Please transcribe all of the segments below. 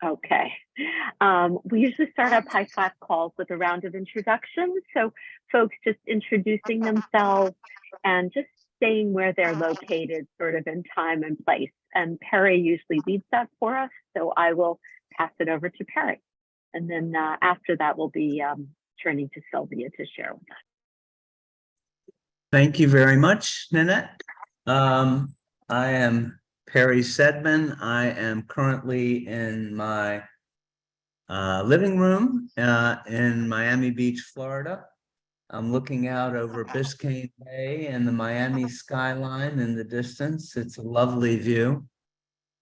Okay. We usually start our PISLAP calls with a round of introductions. So folks just introducing themselves and just saying where they're located sort of in time and place. And Perry usually leads that for us. So I will pass it over to Perry. And then after that, we'll be turning to Sylvia to share with us. Thank you very much, Nanette. I am Perry Sedman. I am currently in my living room in Miami Beach, Florida. I'm looking out over Biscayne Bay and the Miami skyline in the distance. It's a lovely view.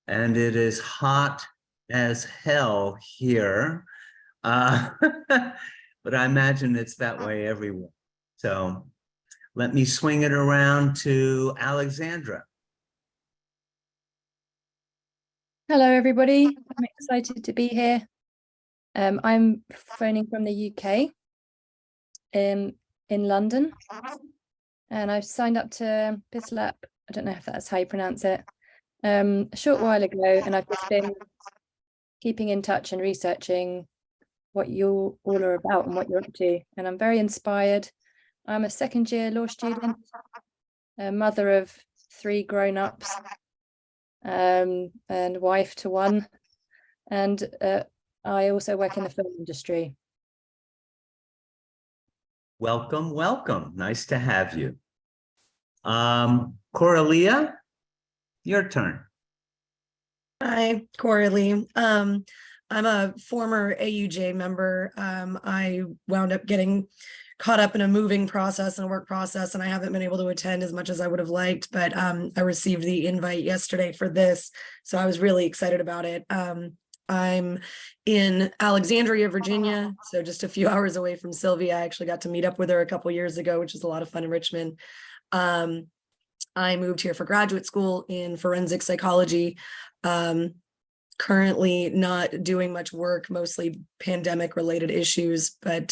And it is hot as hell here. But I imagine it's that way everywhere. So let me swing it around to Alexandra. Hello, everybody. I'm excited to be here. I'm phoning from the UK in London, and I've signed up to PISLAP. I don't know if that's how you pronounce it, a short while ago, and I've just been keeping in touch and researching what you all are about and what you're up to, and I'm very inspired. I'm a second-year law student, a mother of 3 grown-ups, and wife to 1, and I also work in the film industry. Welcome, welcome. Nice to have you. Coralia, your turn. Hi, Coralie. I'm a former AUJ member. I wound up getting caught up in a moving process and a work process, and I haven't been able to attend as much as I would have liked, but I received the invite yesterday for this, so I was really excited about it. I'm in Alexandria, Virginia, so just a few hours away from Sylvia. I actually got to meet up with her a couple years ago, which was a lot of fun in Richmond. I moved here for graduate school in forensic psychology. Currently not doing much work, mostly pandemic related issues, but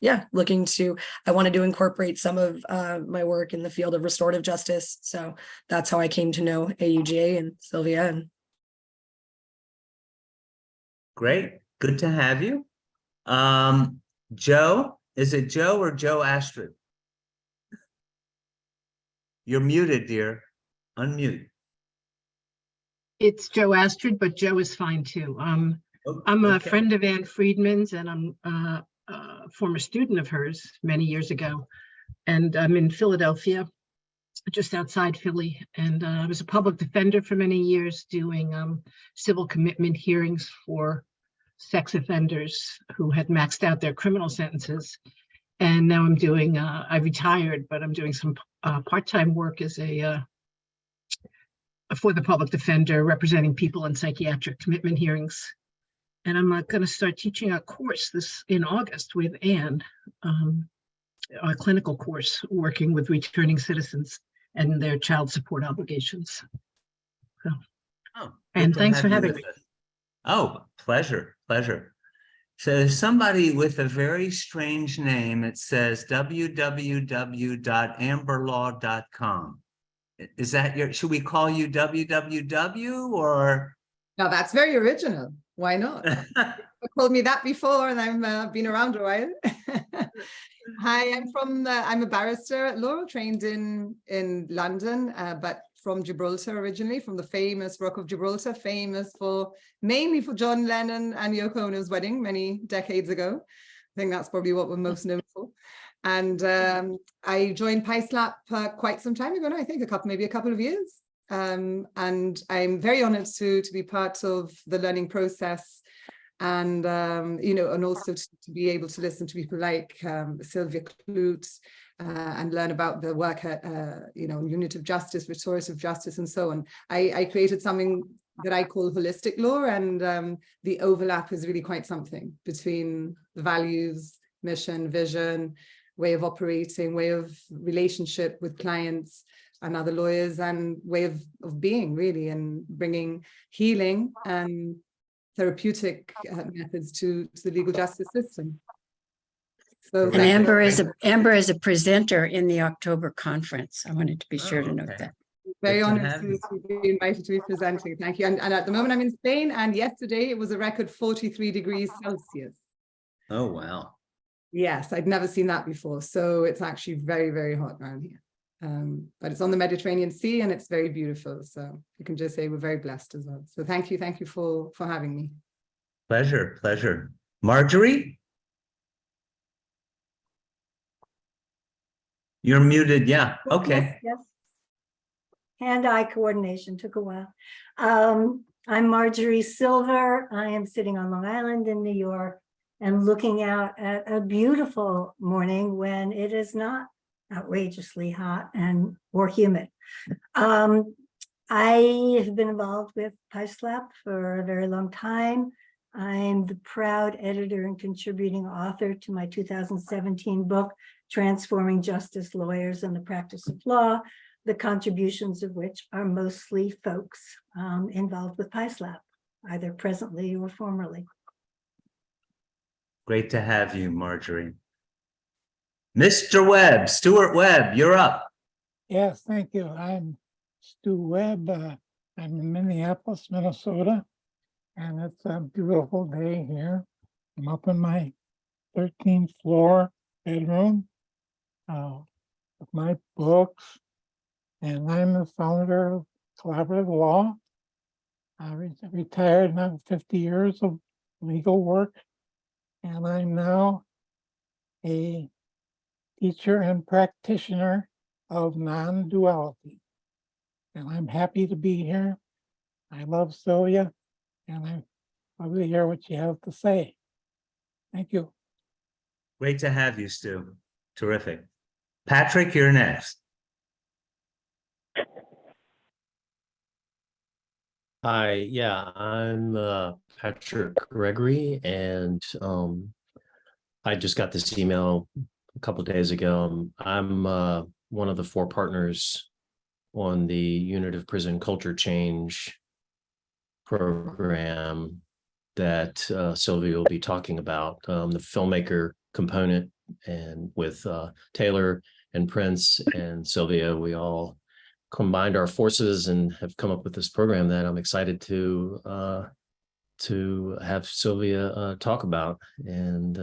yeah, I wanted to incorporate some of my work in the field of restorative justice. So that's how I came to know AUGA and Sylvia. Great, good to have you. Joe, is it Joe or Joe Astrid? You're muted, dear. Unmute. It's Joe Astrid, but Joe is fine too. I'm a friend of Ann Friedman's, and I'm a former student of hers many years ago. And I'm in Philadelphia, just outside Philly. And I was a public defender for many years, doing civil commitment hearings for sex offenders who had maxed out their criminal sentences. And now I'm doing, I retired, but I'm doing some part-time work as for the public defender, representing people in psychiatric commitment hearings. And I'm going to start teaching a course in August with Anne, a clinical course working with returning citizens and their child support obligations. So, and thanks for having me. Oh, pleasure, pleasure. So somebody with a very strange name, it says www.amberlaw.com. Is that should we call you www or? No, that's very original. Why not? You called me that before, and I've been around a while. Hi, I'm a barrister at law, trained in London, but from Gibraltar originally, from the famous Rock of Gibraltar, famous mainly for John Lennon and Yoko Ono's wedding many decades ago. I think that's probably what we're most known for. And I joined PISLAP quite some time ago now, I think maybe a couple of years. And I'm very honored to be part of the learning process, and and also to be able to listen to people like Sylvia Clute and learn about the work at unit of justice, restorative justice, and so on. I created something that I call holistic law, and the overlap is really quite something between the values, mission, vision, way of operating, way of relationship with clients and other lawyers, and way of being, really, and bringing healing and therapeutic methods to the legal justice system. So, and Amber is a presenter in the October conference. I wanted to be sure to note that. Very Good to honored have to, you. to be invited to be presenting. Thank you. And at the moment I'm in Spain, and yesterday it was a record 43 degrees Celsius. Oh, wow. Yes, I'd never seen that before. So it's actually very, very hot around here. But it's on the Mediterranean Sea and it's very beautiful. So you can just say we're very blessed as well. So thank you for having me. Pleasure, pleasure. Marjorie? You're muted, yeah, okay. Yes. Hand-eye coordination took a while. I'm Marjorie Silver. I am sitting on Long Island in New York and looking out at a beautiful morning when it is not outrageously hot and or humid. I have been involved with PISLAP for a very long time. I'm the proud editor and contributing author to my 2017 book, Transforming Justice, Lawyers, and the Practice of Law, the contributions of which are mostly folks involved with PISLAP, either presently or formerly. Great to have you, Marjorie. Mr. Webb, Stuart Webb, you're up. Yes, thank you. I'm Stu Webb. I'm in Minneapolis, Minnesota, and it's a beautiful day here. I'm up in my 13th floor bedroom with my books, and I'm the founder of Collaborative Law. I retired now 50 years of legal work, and I'm now a teacher and practitioner of non-duality. And I'm happy to be here. I love Sylvia, and I love to hear what you have to say. Thank you. Great to have you, Stu. Terrific. Patrick, you're next. Hi, yeah, I'm Patrick Gregory, and I just got this email a couple of days ago. I'm one of the 4 partners on the Unit of Prison Culture Change program that Sylvia will be talking about, the filmmaker component, and with Taylor and Prince and Sylvia, we all combined our forces and have come up with this program that I'm excited to have Sylvia talk about, and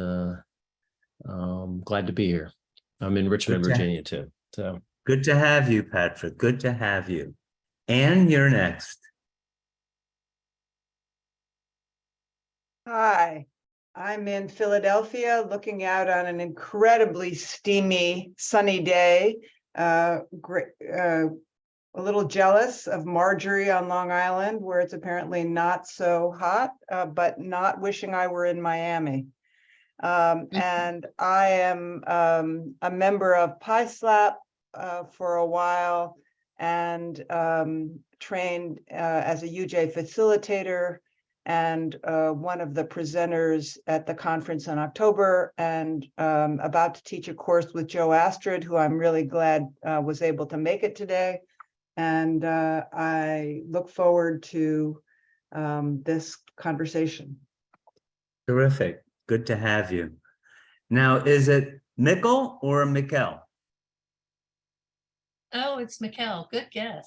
glad to be here. I'm in Richmond, Virginia too. So Good to have you, Patrick. Good to have you. Anne, you're next. Hi, I'm in Philadelphia looking out on an incredibly steamy, sunny day. A little jealous of Marjorie on Long Island, where it's apparently not so hot, but not wishing I were in Miami. And I am a member of PISLAP for a while, and trained as a UJ facilitator, and one of the presenters at the conference in October, and about to teach a course with Joe Astrid, who I'm really glad was able to make it today. And I look forward to this conversation. Terrific. Good to have you. Now, is it Mikkel or Mikkel? Oh, it's Mikkel. Good guess.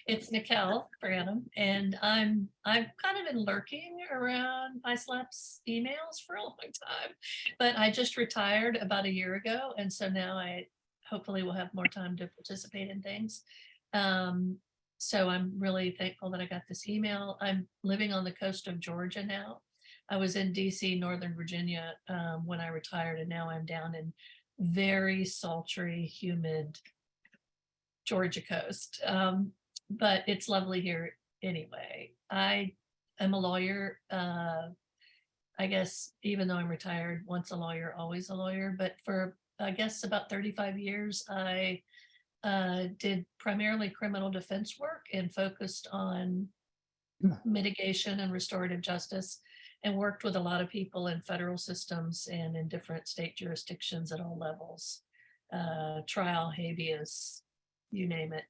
It's Mikkel Branham, and I've kind of been lurking around PISLAP's emails for a long time, but I just retired about a year ago, and so now I hopefully will have more time to participate in things. So I'm really thankful that I got this email. I'm living on the coast of Georgia now. I was in DC, Northern Virginia, when I retired, and now I'm down in very sultry, humid Georgia coast. But it's lovely here anyway. I am a lawyer. I guess even though I'm retired, once a lawyer, always a lawyer. But for, I guess, about 35 years, I did primarily criminal defense work and focused on mitigation and restorative justice, and worked with a lot of people in federal systems and in different state jurisdictions at all levels, trial, habeas, you name it.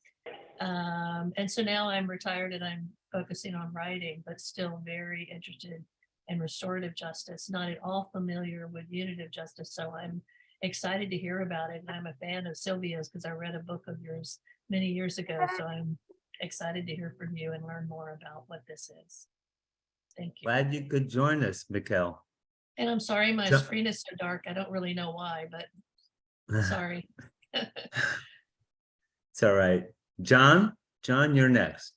And so now I'm retired and I'm focusing on writing, but still very interested in restorative justice, not at all familiar with unitive justice. So I'm excited to hear about it. And I'm a fan of Sylvia's because I read a book of yours many years ago. So I'm excited to hear from you and learn more about what this is. Thank you. Glad you could join us, Mikkel. And I'm sorry my Jo- screen is so dark. I don't really know why, but sorry. It's all right. John, you're next.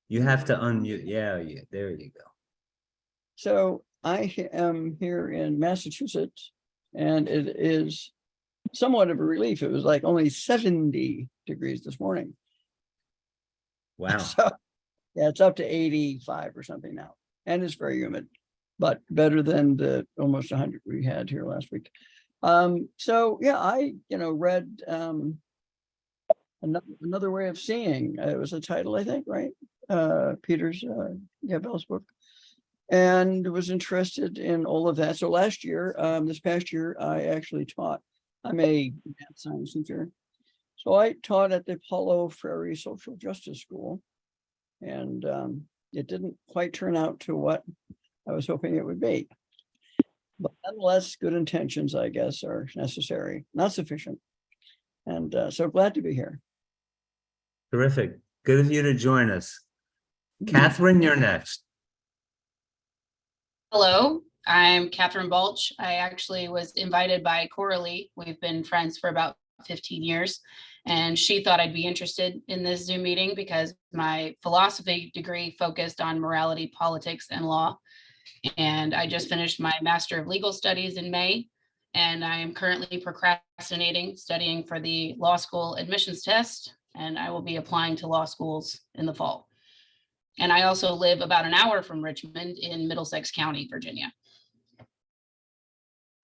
You have to unmute. Yeah, there you go. So I am here in Massachusetts, and it is somewhat of a relief. It was like only 70 degrees this morning. Wow. So yeah, it's up to 85 or something now, and it's very humid, but better than the almost 100 we had here last week. So yeah, I read another way of seeing. It was a title, I think, right? Peter's Bell's book, and was interested in all of that. So last year, this past year, I actually taught. I'm a math science teacher, so I taught at the Apollo Ferry Social Justice School, and it didn't quite turn out to what I was hoping it would be. But nonetheless, good intentions, I guess, are necessary, not sufficient. And so glad to be here. Terrific. Good of you to join us. Catherine, you're next. Hello, I'm Catherine Balch. I actually was invited by Coralie. We've been friends for about 15 years, and she thought I'd be interested in this Zoom meeting because my philosophy degree focused on morality, politics, and law. And I just finished my Master of Legal Studies in May, and I am currently procrastinating, studying for the law school admissions test, and I will be applying to law schools in the fall. And I also live about an hour from Richmond in Middlesex County, Virginia.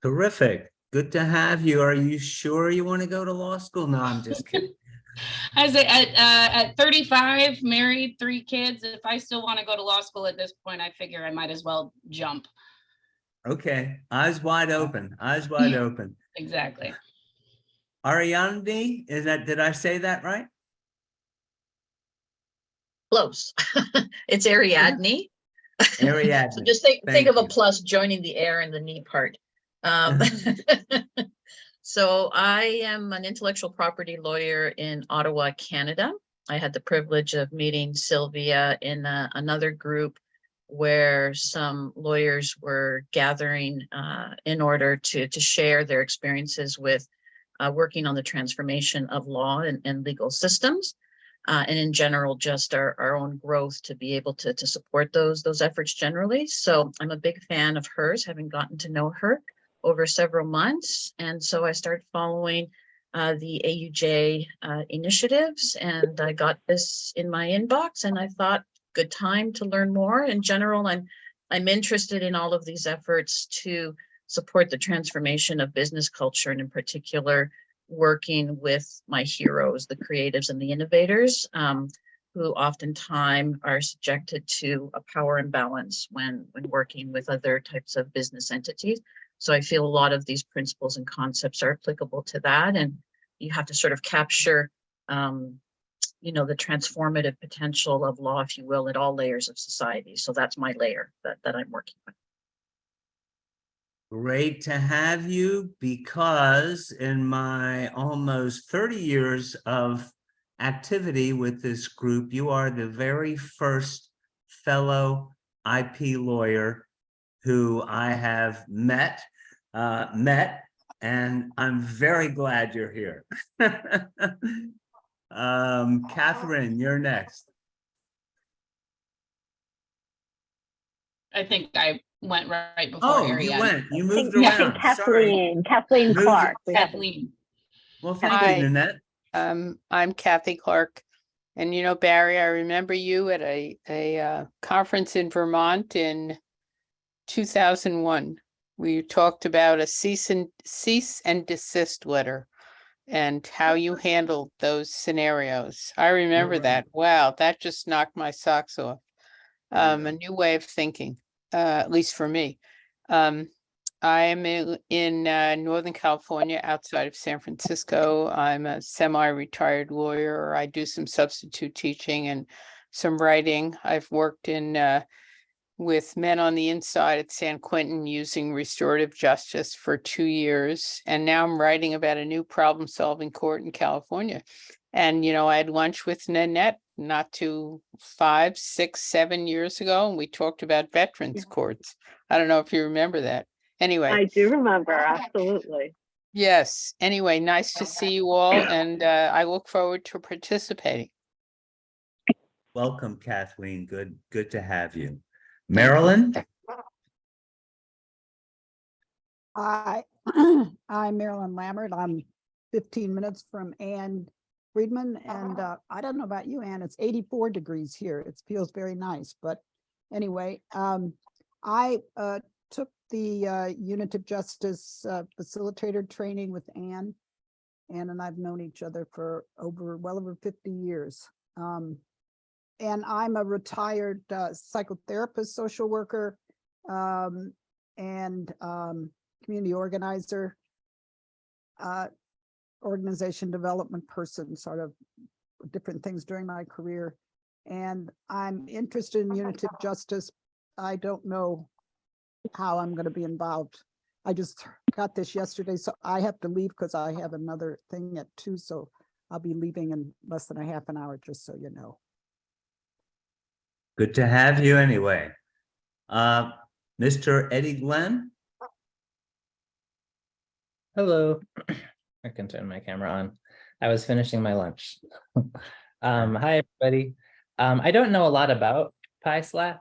Terrific. Good to have you. Are you sure you want to go to law school? No, I'm just kidding. I say at 35, married, 3 kids, if I still want to go to law school at this point, I figure I might as well jump. Okay. Eyes wide open. Eyes wide open. Exactly. Ariadne, did I say that right? Close. It's Ariadne. Ariadne. So just think of a plus joining the air and the knee part. So I am an intellectual property lawyer in Ottawa, Canada. I had the privilege of meeting Sylvia in another group where some lawyers were gathering in order to share their experiences with working on the transformation of law and legal systems. And in general, just our own growth to be able to support those efforts generally. So I'm a big fan of hers, having gotten to know her over several months. And so I started following the AUJ initiatives, and I got this in my inbox, and I thought, good time to learn more. In general, I'm interested in all of these efforts to support the transformation of business culture, and in particular, working with my heroes, the creatives and the innovators, who oftentimes are subjected to a power imbalance when working with other types of business entities. So I feel a lot of these principles and concepts are applicable to that. And you have to sort of capture, the transformative potential of law, if you will, at all layers of society. So that's my layer that I'm working with. Great to have you, because in my almost 30 years of activity with this group, you are the very first fellow IP lawyer who I have met, and I'm very glad you're here. Catherine, you're next. I think I went right before Oh, Ariadne. you moved Yeah, around. Sorry. Kathleen Moved- Clark. Kathleen. Well, thank Hi. you, Nanette. I'm Kathy Clark. And Barry, I remember you at a conference in Vermont in 2001. We talked about a cease and desist letter and how you handled those scenarios. I remember right. that. Wow, that just knocked my socks off. A new way of thinking, at least for me. I am in Northern California, outside of San Francisco. I'm a semi-retired lawyer. I do some substitute teaching and some writing. I've worked in with Men on the Inside at San Quentin using restorative justice for 2 years. And now I'm writing about a new problem-solving court in California. And, you know, I had lunch with Nanette not too 5, 6, 7 years ago, and we talked about veterans courts. I don't know if you remember that. Anyway. I do remember, absolutely. Yes. Anyway, nice to see you all, and I look forward to participating. Welcome, Kathleen. Good to have you. Marilyn? I'm Marilyn Lammert. I'm 15 minutes from Ann Friedman, and I don't know about you, Ann. It's 84 degrees here. It feels very nice. But anyway, I took the Unitive Justice facilitator training with Ann. Ann and I've known each other for well over 50 years. And I'm a retired psychotherapist, social worker, and community organizer, organization development person, sort of different things during my career. And I'm interested in unitive justice. I don't know how I'm going to be involved. I just got this yesterday, so I have to leave because I have another thing at 2. So I'll be leaving in less than a half an hour, just so you know. Good to have you anyway. Mr. Eddie Glenn? Hello. I can turn my camera on. I was finishing my lunch. Hi, everybody. I don't know a lot about PISLAP.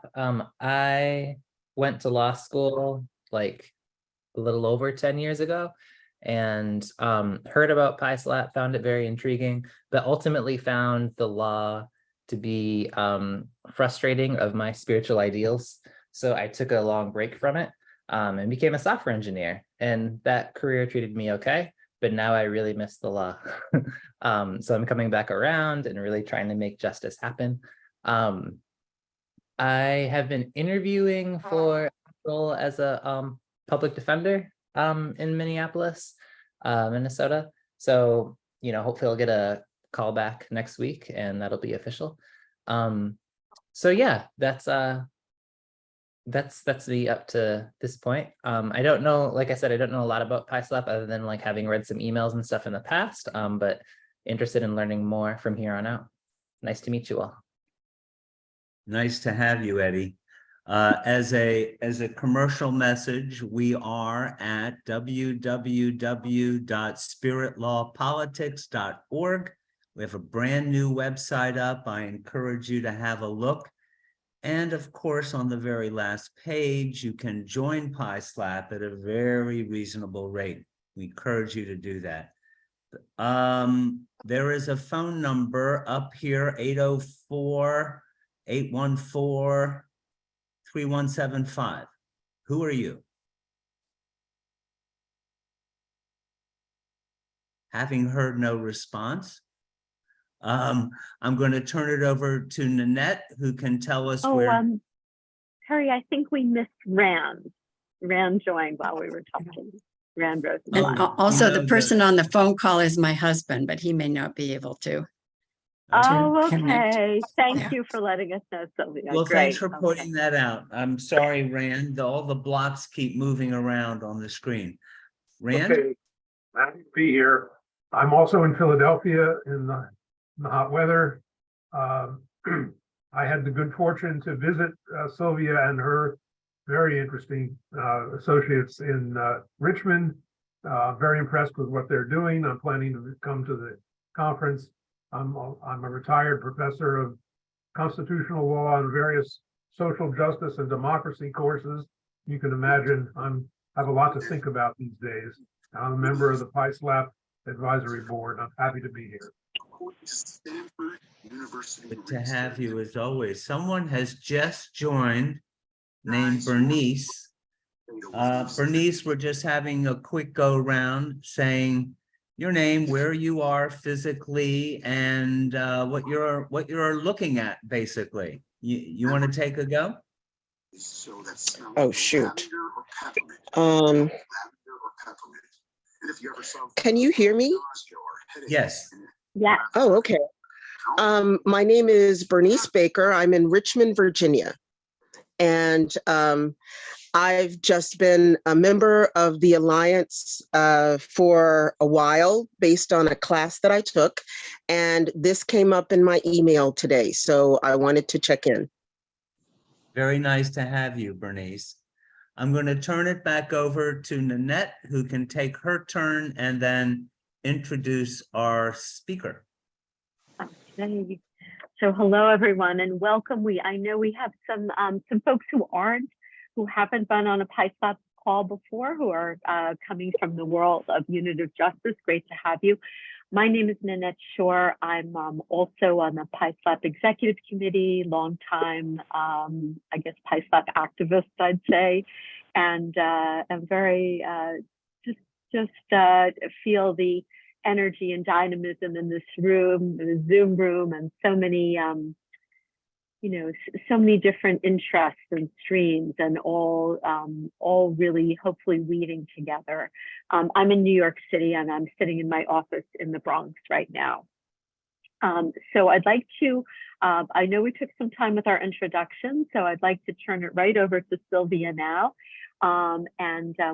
I went to law school like a little over 10 years ago and heard about PISLAP, found it very intriguing, but ultimately found the law to be frustrating of my spiritual ideals. So I took a long break from it and became a software engineer. And that career treated me okay, but now I really miss the law. So I'm coming back around and really trying to make justice happen. I have been interviewing for a role as a public defender in Minneapolis, Minnesota. So, you know, hopefully I'll get a call back next week and that'll be official. So yeah, that's me up to this point. I don't know, like I said, I don't know a lot about PISLAP other than like having read some emails and stuff in the past, but interested in learning more from here on out. Nice to meet you all. Nice to have you, Eddie. As a commercial message, we are at www.spiritlawpolitics.org. We have a brand new website up. I encourage you to have a look. And of course, on the very last page, you can join PISLAP at a very reasonable rate. We encourage you to do that. There is a phone number up here, 804-814-3175. Who are you? Having heard no response, I'm going to turn it over to Nanette, who can tell us where. Terry, I think we missed Rand. Rand joined while we were talking. Rand Rosenblatt. And also, the person on the phone call is my husband, but he may not be able to. Oh, connect. okay. Thank Yeah. you for letting us know, Sylvia. Well, Great. thanks for pointing that out. I'm sorry, Rand. All the blocks keep moving around on the screen. Rand? Okay, happy to be here. I'm also in Philadelphia in the hot weather. I had the good fortune to visit Sylvia and her very interesting associates in Richmond. Very impressed with what they're doing. I'm planning to come to the conference. I'm a retired professor of constitutional law and various social justice and democracy courses. You can imagine I have a lot to think about these days. I'm a member of the PISLAP advisory board. I'm happy to be here. Good to have you as always. Someone has just joined named Bernice. Bernice, we're just having a quick go round saying your name, where you are physically, and what you're looking at, basically. You want to take a go? Oh, shoot. Can you hear me? Yes. Yeah. Oh, okay. My name is Bernice Baker. I'm in Richmond, Virginia. And I've just been a member of the Alliance for a while based on a class that I took. And this came up in my email today, so I wanted to check in. Very nice to have you, Bernice. I'm going to turn it back over to Nanette, who can take her turn and then introduce our speaker. Okay. So hello, everyone, and welcome. I know we have some folks who haven't been on a PISLAP call before, who are coming from the world of Unitive Justice. Great to have you. My name is Nanette Shore. I'm also on the PISLAP Executive Committee, long time, I guess, PISLAP activist, I'd say, and I'm very just feel the energy and dynamism in this room, the Zoom room, and so many, so many different interests and streams, and all really hopefully weaving together. I'm in New York City, and I'm sitting in my office in the Bronx right now. So I'd like to, I know we took some time with our introduction, so I'd like to turn it right over to Sylvia now.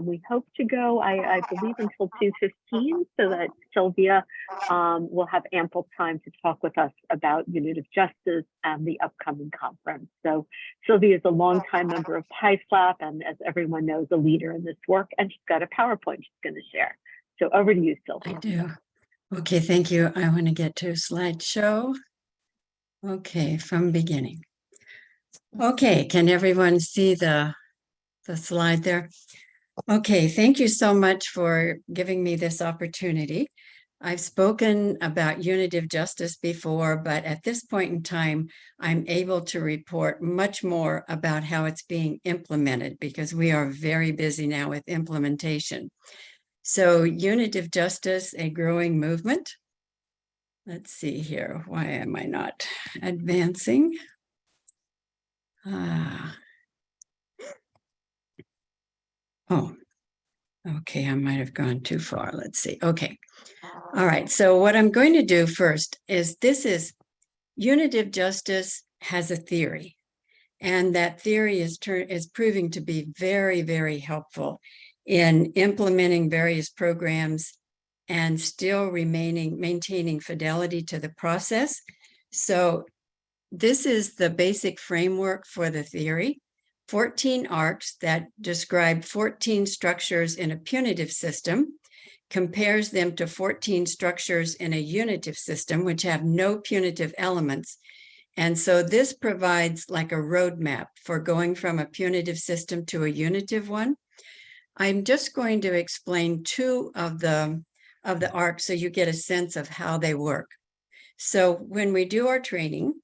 We hope to go, I believe, until 2:15, so that Sylvia will have ample time to talk with us about Unitive Justice and the upcoming conference. So Sylvia is a longtime member of PISLAP, and as everyone knows, a leader in this work, and she's got a PowerPoint she's going to share. So over to you, Sylvia. I do. Okay, thank you. I want to get to slideshow. Okay, from beginning. Okay, can everyone see the slide there? Okay, thank you so much for giving me this opportunity. I've spoken about Unitive Justice before, but at this point in time, I'm able to report much more about how it's being implemented, because we are very busy now with implementation. So Unitive Justice, a growing movement. Let's see here. Why am I not advancing? Oh, okay, I might have gone too far. Let's see. Okay. All right. So what I'm going to do first is Unitive Justice has a theory, and that theory is proving to be very, very helpful in implementing various programs and still maintaining fidelity to the process. So this is the basic framework for the theory. 14 arcs that describe 14 structures in a punitive system, compares them to 14 structures in a unitive system, which have no punitive elements. And so this provides like a roadmap for going from a punitive system to a unitive one. I'm just going to explain two of the arcs so you get a sense of how they work. So when we do our training,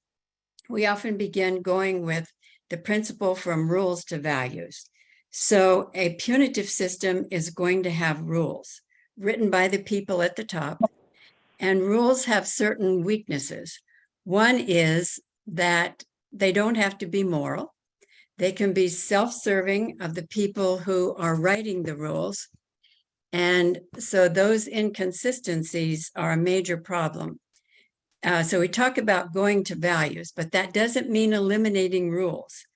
we often begin going with the principle from rules to values. So a punitive system is going to have rules written by the people at the top, and rules have certain weaknesses. One is that they don't have to be moral. They can be self-serving of the people who are writing the rules. And so those inconsistencies are a major problem. So we talk about going to values, but that doesn't mean eliminating rules.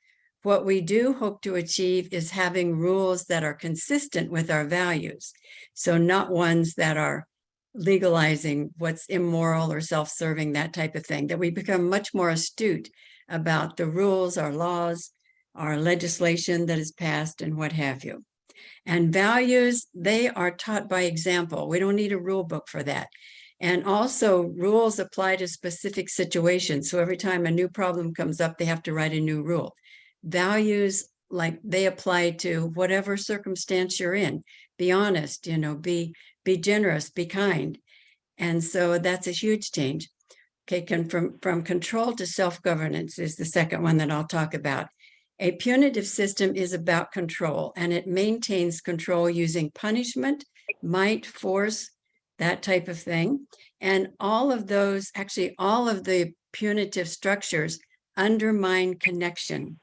What we do hope to achieve is having rules that are consistent with our values. So not ones that are legalizing what's immoral or self-serving, that type of thing, that we become much more astute about the rules, our laws, our legislation that is passed, and what have you. And values, they are taught by example. We don't need a rule book for that. And also rules apply to specific situations. So every time a new problem comes up, they have to write a new rule. Values, like, they apply to whatever circumstance you're in. Be honest, be generous, be kind. And so that's a huge change. Okay, from control to self-governance is the second one that I'll talk about. A punitive system is about control, and it maintains control using punishment, might, force, that type of thing. And all of those, actually all of the punitive structures undermine connection.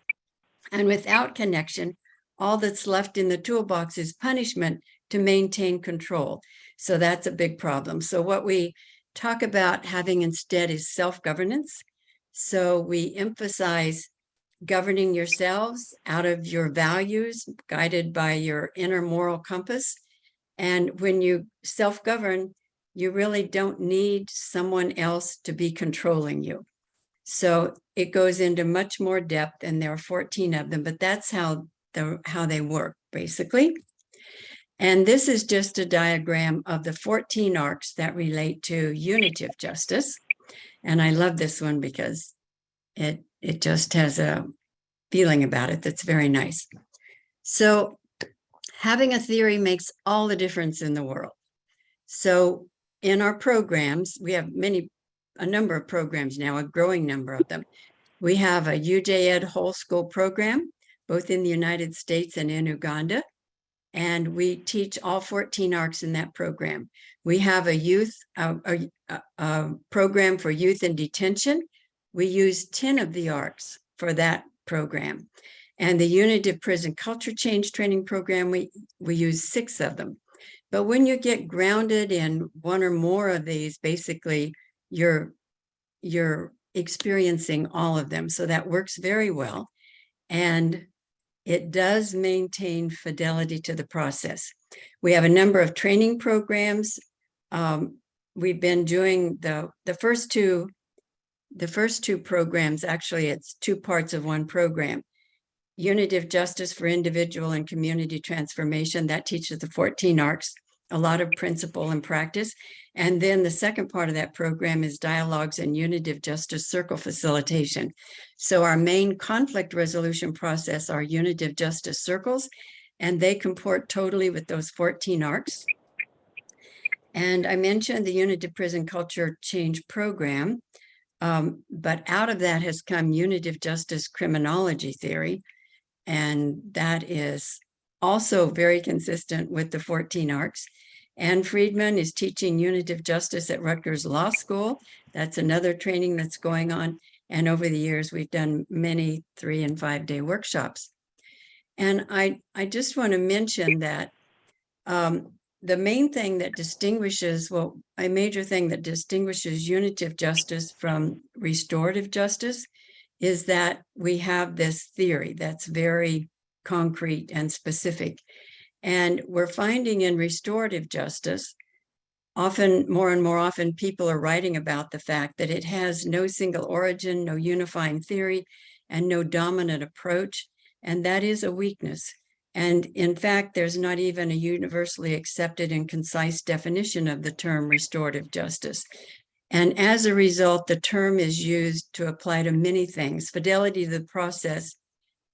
And without connection, all that's left in the toolbox is punishment to maintain control. So that's a big problem. So what we talk about having instead is self-governance. So we emphasize governing yourselves out of your values, guided by your inner moral compass. And when you self-govern, you really don't need someone else to be controlling you. So it goes into much more depth, and there are 14 of them, but that's how they work, basically. And this is just a diagram of the 14 arcs that relate to unitive justice. And I love this one because it just has a feeling about it that's very nice. So having a theory makes all the difference in the world. So in our programs, we have a number of programs now, a growing number of them. We have a UJED whole school program, both in the United States and in Uganda. And we teach all 14 arcs in that program. We have a youth program for youth in detention. We use 10 of the arcs for that program. And the Unitive Prison Culture Change Training Program, we use 6 of them. But when you get grounded in one or more of these, basically you're experiencing all of them. So that works very well. And it does maintain fidelity to the process. We have a number of training programs. We've been doing the first two programs, actually it's 2 parts of one program. Unitive Justice for Individual and Community Transformation, that teaches the 14 arcs, a lot of principle and practice. And then the second part of that program is Dialogues and Unitive Justice Circle Facilitation. So our main conflict resolution process are Unitive Justice Circles, and they comport totally with those 14 arcs. And I mentioned the Unitive Prison Culture Change Program, but out of that has come Unitive Justice Criminology Theory, and that is also very consistent with the 14 arcs. Anne Friedman is teaching Unitive Justice at Rutgers Law School. That's another training that's going on. And over the years, we've done many 3- and 5-day workshops. And I just want to mention that the main thing that distinguishes, well, a major thing that distinguishes unitive justice from restorative justice is that we have this theory that's very concrete and specific. And we're finding in restorative justice, often, more and more often, people are writing about the fact that it has no single origin, no unifying theory, and no dominant approach. And that is a weakness. And in fact, there's not even a universally accepted and concise definition of the term restorative justice. And as a result, the term is used to apply to many things. Fidelity to the process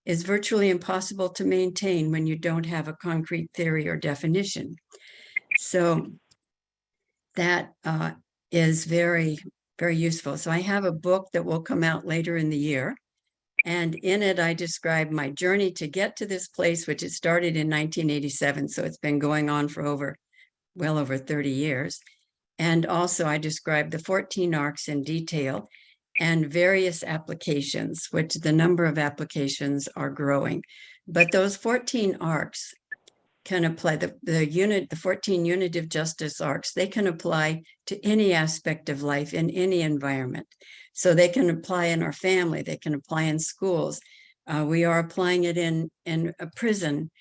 is virtually impossible to maintain when you don't have a concrete theory or definition. So that is very, very useful. So I have a book that will come out later in the year. And in it, I describe my journey to get to this place, which it started in 1987. So it's been going on for well over 30 years. And also I describe the 14 arcs in detail and various applications, which the number of applications are growing. But those 14 arcs can apply, the 14 unitive justice arcs, they can apply to any aspect of life in any environment. So they can apply in our family, they can apply in schools. We are applying it in a prison.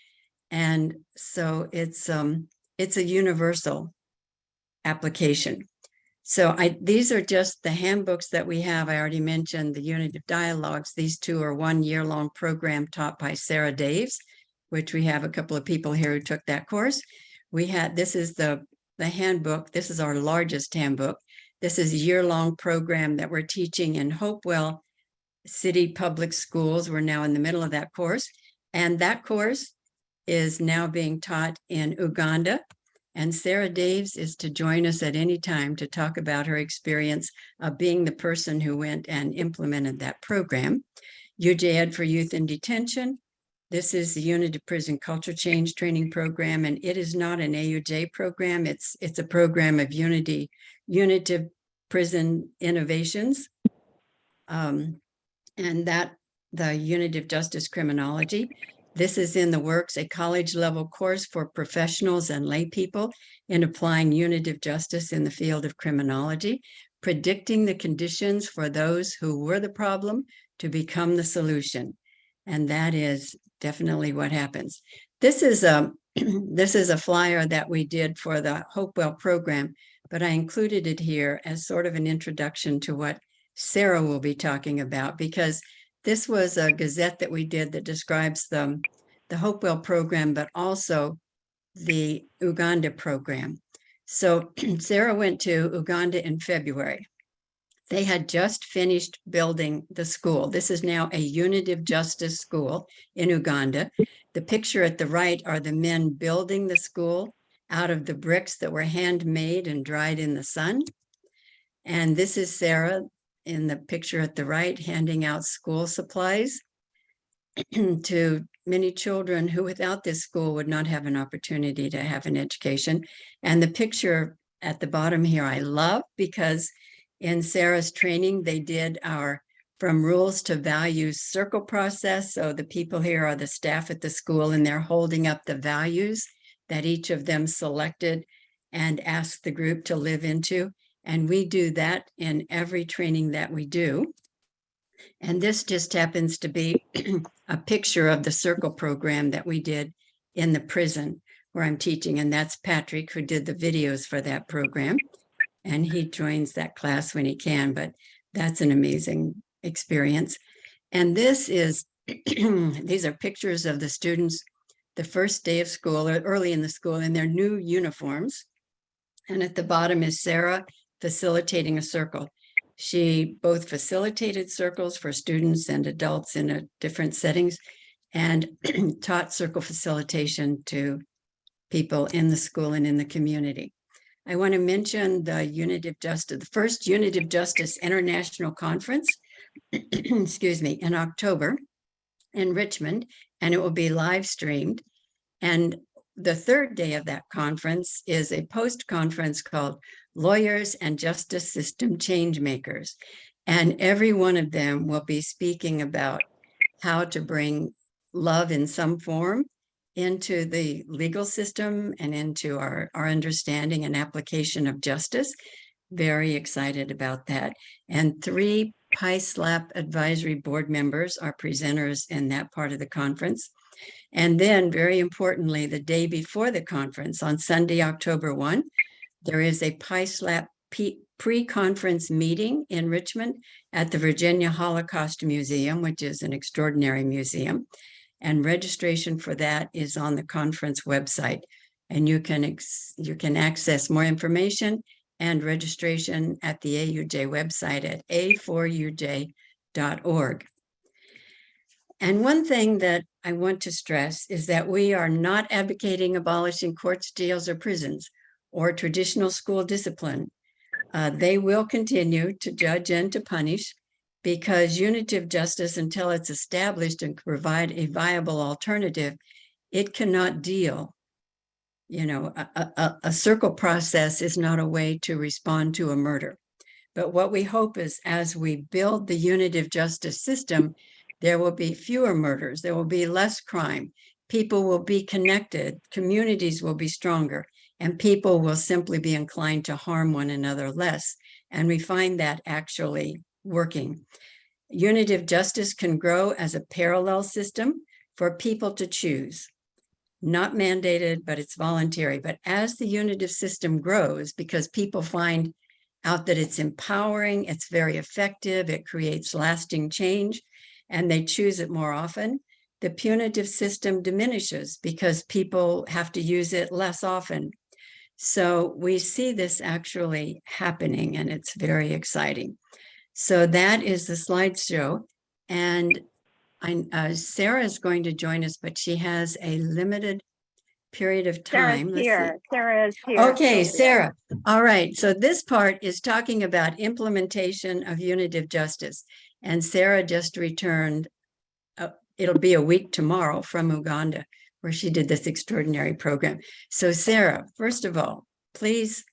And so it's a universal application. So these are just the handbooks that we have. I already mentioned the Unitive Dialogues. These 2 are 1-year-long program taught by Sarah Daves, which we have a couple of people here who took that course. This is the handbook. This is our largest handbook. This is a year-long program that we're teaching in Hopewell City Public Schools. We're now in the middle of that course. And that course is now being taught in Uganda. And Sarah Daves is to join us at any time to talk about her experience of being the person who went and implemented that program. UJED for Youth in Detention. This is the Unitive Prison Culture Change Training Program, and it is not an AUJ program. It's a program of Unitive Prison Innovations, and that the Unitive Justice Criminology. This is in the works, a college-level course for professionals and lay people in applying unitive justice in the field of criminology. predicting the conditions for those who were the problem to become the solution. And that is definitely what happens. This is a this is a flyer that we did for the Hopewell program, but I included it here as sort of an introduction to what Sarah will be talking about, because this was a gazette that we did that describes the Hopewell program, but also the Uganda program. So Sarah went to Uganda in February. They had just finished building the school. This is now a Unitive Justice school in Uganda. The picture at the right are the men building the school out of the bricks that were handmade and dried in the sun. And this is Sarah in the picture at the right, handing out school supplies to many children who without this school would not have an opportunity to have an education. And the picture at the bottom here I love, because in Sarah's training, they did our From Rules to Values circle process. So the people here are the staff at the school, and they're holding up the values that each of them selected and asked the group to live into. And we do that in every training that we do. And this just happens to be a picture of the circle program that we did in the prison where I'm teaching. And that's Patrick, who did the videos for that program. And he joins that class when he can, but that's an amazing experience. And this is, these are pictures of the students the first day of school or early in the school in their new uniforms. And at the bottom is Sarah facilitating a circle. She both facilitated circles for students and adults in different settings and taught circle facilitation to people in the school and in the community. I want to mention the Unitive Justice, the first Unitive Justice International Conference, excuse me, in October in Richmond, and it will be live streamed. And the third day of that conference is a post-conference called Lawyers and Justice System Changemakers. And every one of them will be speaking about how to bring love in some form into the legal system and into our understanding and application of justice. Very excited about that. And 3 PISLAP advisory board members are presenters in that part of the conference. And then very importantly, the day before the conference on Sunday, October 1, there is a PISLAP pre-conference meeting in Richmond at the Virginia Holocaust Museum, which is an extraordinary museum. And registration for that is on the conference website. And you can access more information and registration at the AUJ website at a4uj.org. And one thing that I want to stress is that we are not advocating abolishing courts, jails, or prisons, or traditional school discipline. They will continue to judge and to punish, because unitive justice, until it's established and provide a viable alternative, it cannot deal. You know, a circle process is not a way to respond to a murder. But what we hope is, as we build the unitive justice system, there will be fewer murders, there will be less crime, people will be connected, communities will be stronger, and people will simply be inclined to harm one another less. And we find that actually working. Unitive justice can grow as a parallel system for people to choose. Not mandated, but it's voluntary. But as the unitive system grows, because people find out that it's empowering, it's very effective, it creates lasting change, and they choose it more often, the punitive system diminishes because people have to use it less often. So we see this actually happening, and it's very exciting. So that is the slideshow. And Sarah is going to join us, but she has a limited period of time. Sarah is here. Okay, Sarah. All right. So this part is talking about implementation of unitive justice. And Sarah just returned, it'll be a week tomorrow, from Uganda, where she did this extraordinary program. So Sarah, first of all, please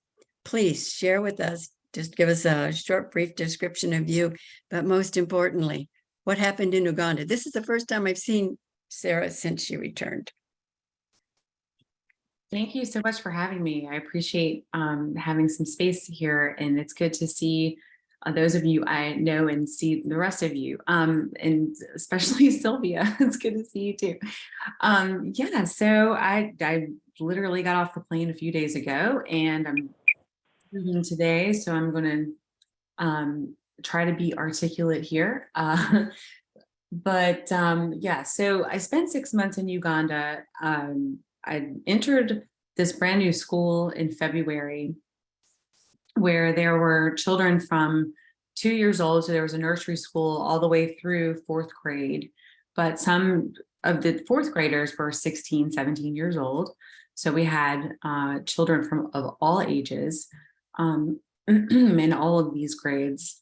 share with us, just give us a short, brief description of you, but most importantly, what happened in Uganda. This is the first time I've seen Sarah since she returned. Thank you so much for having me. I appreciate having some space here, and it's good to see those of you I know and see the rest of you, and especially Sylvia. It's good to see you too. Yeah, so I literally got off the plane a few days ago, and I'm leaving today, so I'm going to try to be articulate here. But yeah, so I spent 6 months in Uganda. I entered this brand new school in February where there were children from 2 years old. So there was a nursery school all the way through 4th grade. But some of the 4th graders were 16, 17 years old. So we had children of all ages in all of these grades.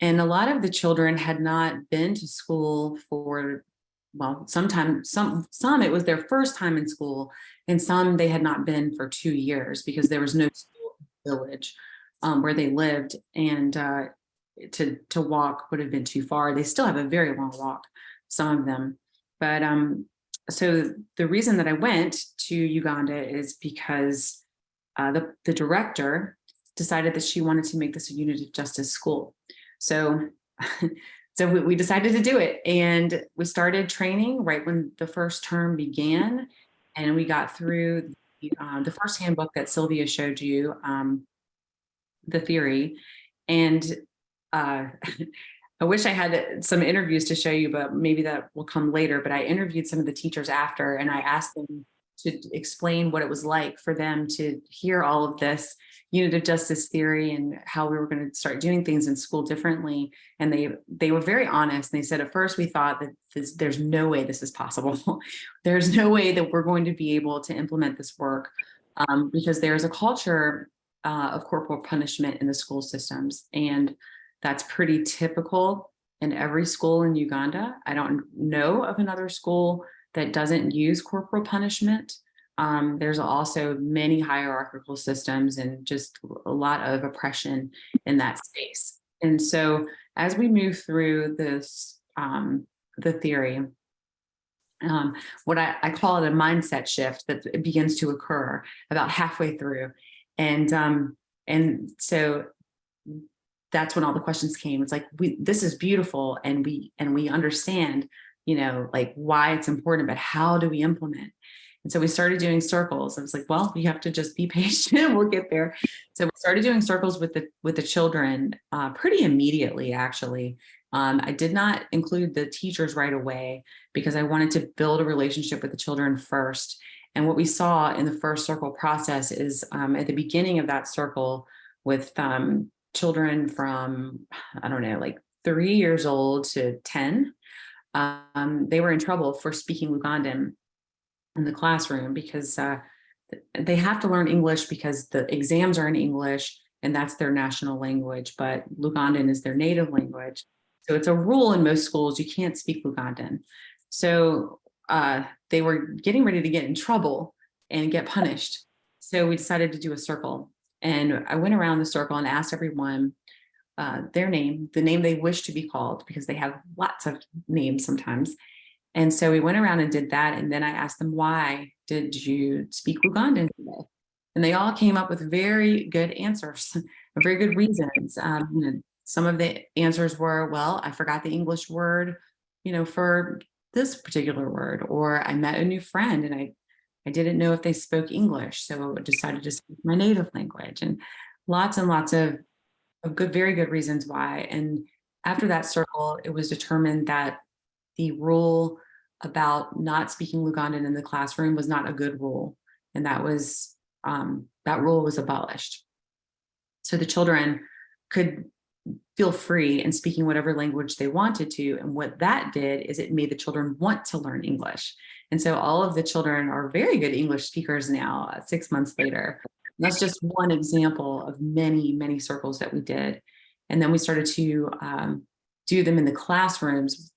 And a lot of the children had not been to school for, well, sometimes some it was their first time in school, and some they had not been for 2 years because there was no school village where they lived, and to walk would have been too far. They still have a very long walk, some of them. But so the reason that I went to Uganda is because the director decided that she wanted to make this a Unitive Justice school. So we decided to do it, and we started training right when the first term began, and we got through the first handbook that Sylvia showed you, the theory. And I wish I had some interviews to show you, but maybe that will come later. But I interviewed some of the teachers after, and I asked them to explain what it was like for them to hear all of this Unitive Justice theory and how we were going to start doing things in school differently. And they were very honest. They said, at first we thought that there's no way this is possible. There's no way that we're going to be able to implement this work because there's a culture of corporal punishment in the school systems. And that's pretty typical in every school in Uganda. I don't know of another school that doesn't use corporal punishment. There's also many hierarchical systems and just a lot of oppression in that space. And so as we move through this, the theory, what I call it a mindset shift that begins to occur about halfway through. And so that's when all the questions came. It's like, this is beautiful, and we understand, like why it's important, but how do we implement? And so we started doing circles. I was like, well, you have to just be patient. We'll get there. So we started doing circles with the children pretty immediately, actually. I did not include the teachers right away because I wanted to build a relationship with the children first. And what we saw in the first circle process is at the beginning of that circle with children from, I don't know, like 3 years old to 10, they were in trouble for speaking Lugandan in the classroom because they have to learn English because the exams are in English and that's their national language, but Lugandan is their native language. So it's a rule in most schools, you can't speak Lugandan. So they were getting ready to get in trouble and get punished. So we decided to do a circle. And I went around the circle and asked everyone their name, the name they wish to be called, because they have lots of names sometimes. And so we went around and did that. And then I asked them, why did you speak Lugandan today? And they all came up with very good answers, very good reasons. Some of the answers were, well, I forgot the English word, for this particular word, or I met a new friend and I didn't know if they spoke English. So I decided to speak my native language, and lots of good, very good reasons why. And after that circle, it was determined that the rule about not speaking Lugandan in the classroom was not a good rule. And that rule was abolished. So the children could feel free in speaking whatever language they wanted to. And what that did is it made the children want to learn English. And so all of the children are very good English speakers now, 6 months later. And that's just one example of many, many circles that we did. And then we started to do them in the classrooms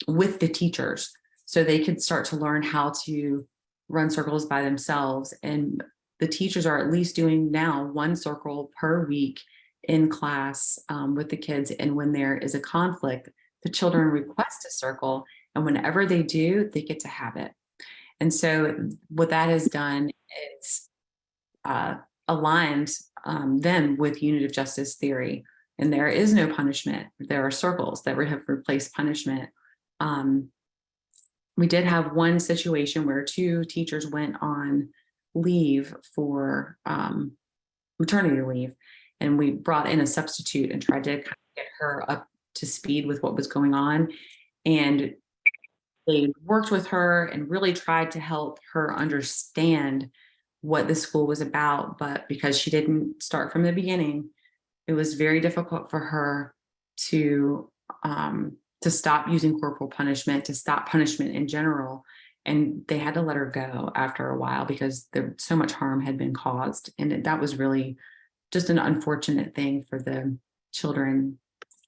with the teachers, so they could start to learn how to run circles by themselves. And the teachers are at least doing now 1 circle per week in class with the kids. And when there is a conflict, the children request a circle, and whenever they do, they get to have it. And so what that has done is aligned them with unitive justice theory. And there is no punishment. There are circles that have replaced punishment. We did have one situation where 2 teachers went on leave for maternity leave, and we brought in a substitute and tried to get her up to speed with what was going on. And they worked with her and really tried to help her understand what the school was about. But because she didn't start from the beginning, it was very difficult for her to stop using corporal punishment, to stop punishment in general. And they had to let her go after a while because so much harm had been caused. And that was really just an unfortunate thing for the children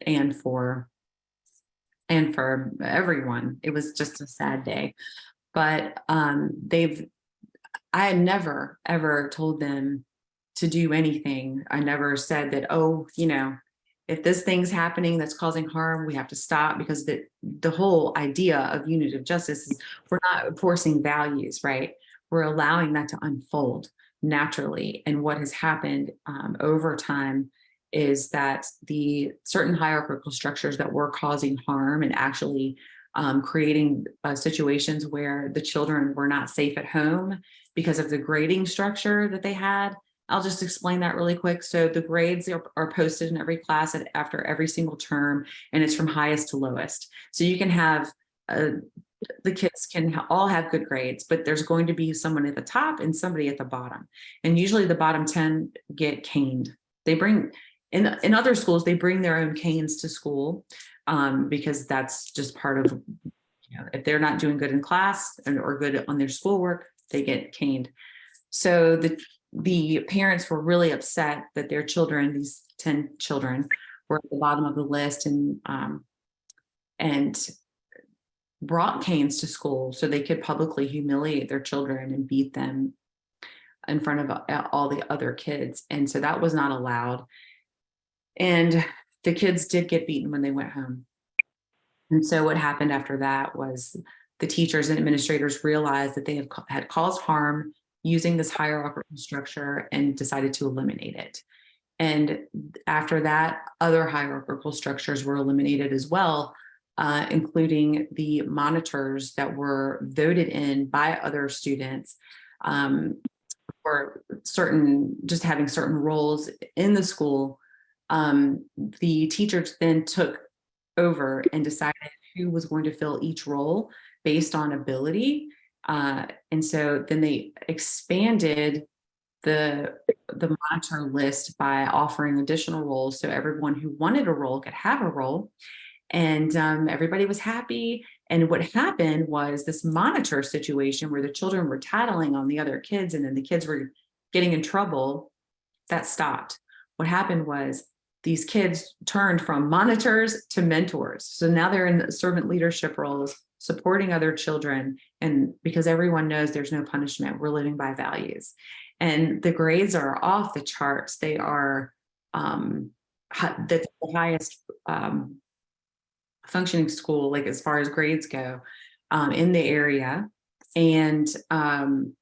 and for everyone. It was just a sad day. But I had never, ever told them to do anything. I never said that, oh, if this thing's happening that's causing harm, we have to stop, because the whole idea of unitive justice is we're not forcing values, right? We're allowing that to unfold naturally. And what has happened over time is that the certain hierarchical structures that were causing harm and actually creating situations where the children were not safe at home because of the grading structure that they had. I'll just explain that really quick. So the grades are posted in every class after every single term, and it's from highest to lowest. So you can have, the kids can all have good grades, but there's going to be someone at the top and somebody at the bottom. And usually the bottom 10 get caned. They bring, in other schools, they bring their own canes to school because that's just part of, if they're not doing good in class or good on their schoolwork, they get caned. So the parents were really upset that their children, these 10 children, were at the bottom of the list, and brought canes to school so they could publicly humiliate their children and beat them in front of all the other kids. And so that was not allowed. And the kids did get beaten when they went home. And so what happened after that was the teachers and administrators realized that they had caused harm using this hierarchical structure and decided to eliminate it. And after that, other hierarchical structures were eliminated as well, including the monitors that were voted in by other students for just having certain roles in the school. The teachers then took over and decided who was going to fill each role based on ability. And so then they expanded the monitor list by offering additional roles. So everyone who wanted a role could have a role, and everybody was happy. And what happened was this monitor situation where the children were tattling on the other kids and then the kids were getting in trouble, that stopped. What happened was these kids turned from monitors to mentors. So now they're in servant leadership roles, supporting other children. And because everyone knows there's no punishment, we're living by values. And the grades are off the charts. They are the highest functioning school, like as far as grades go, in the area. And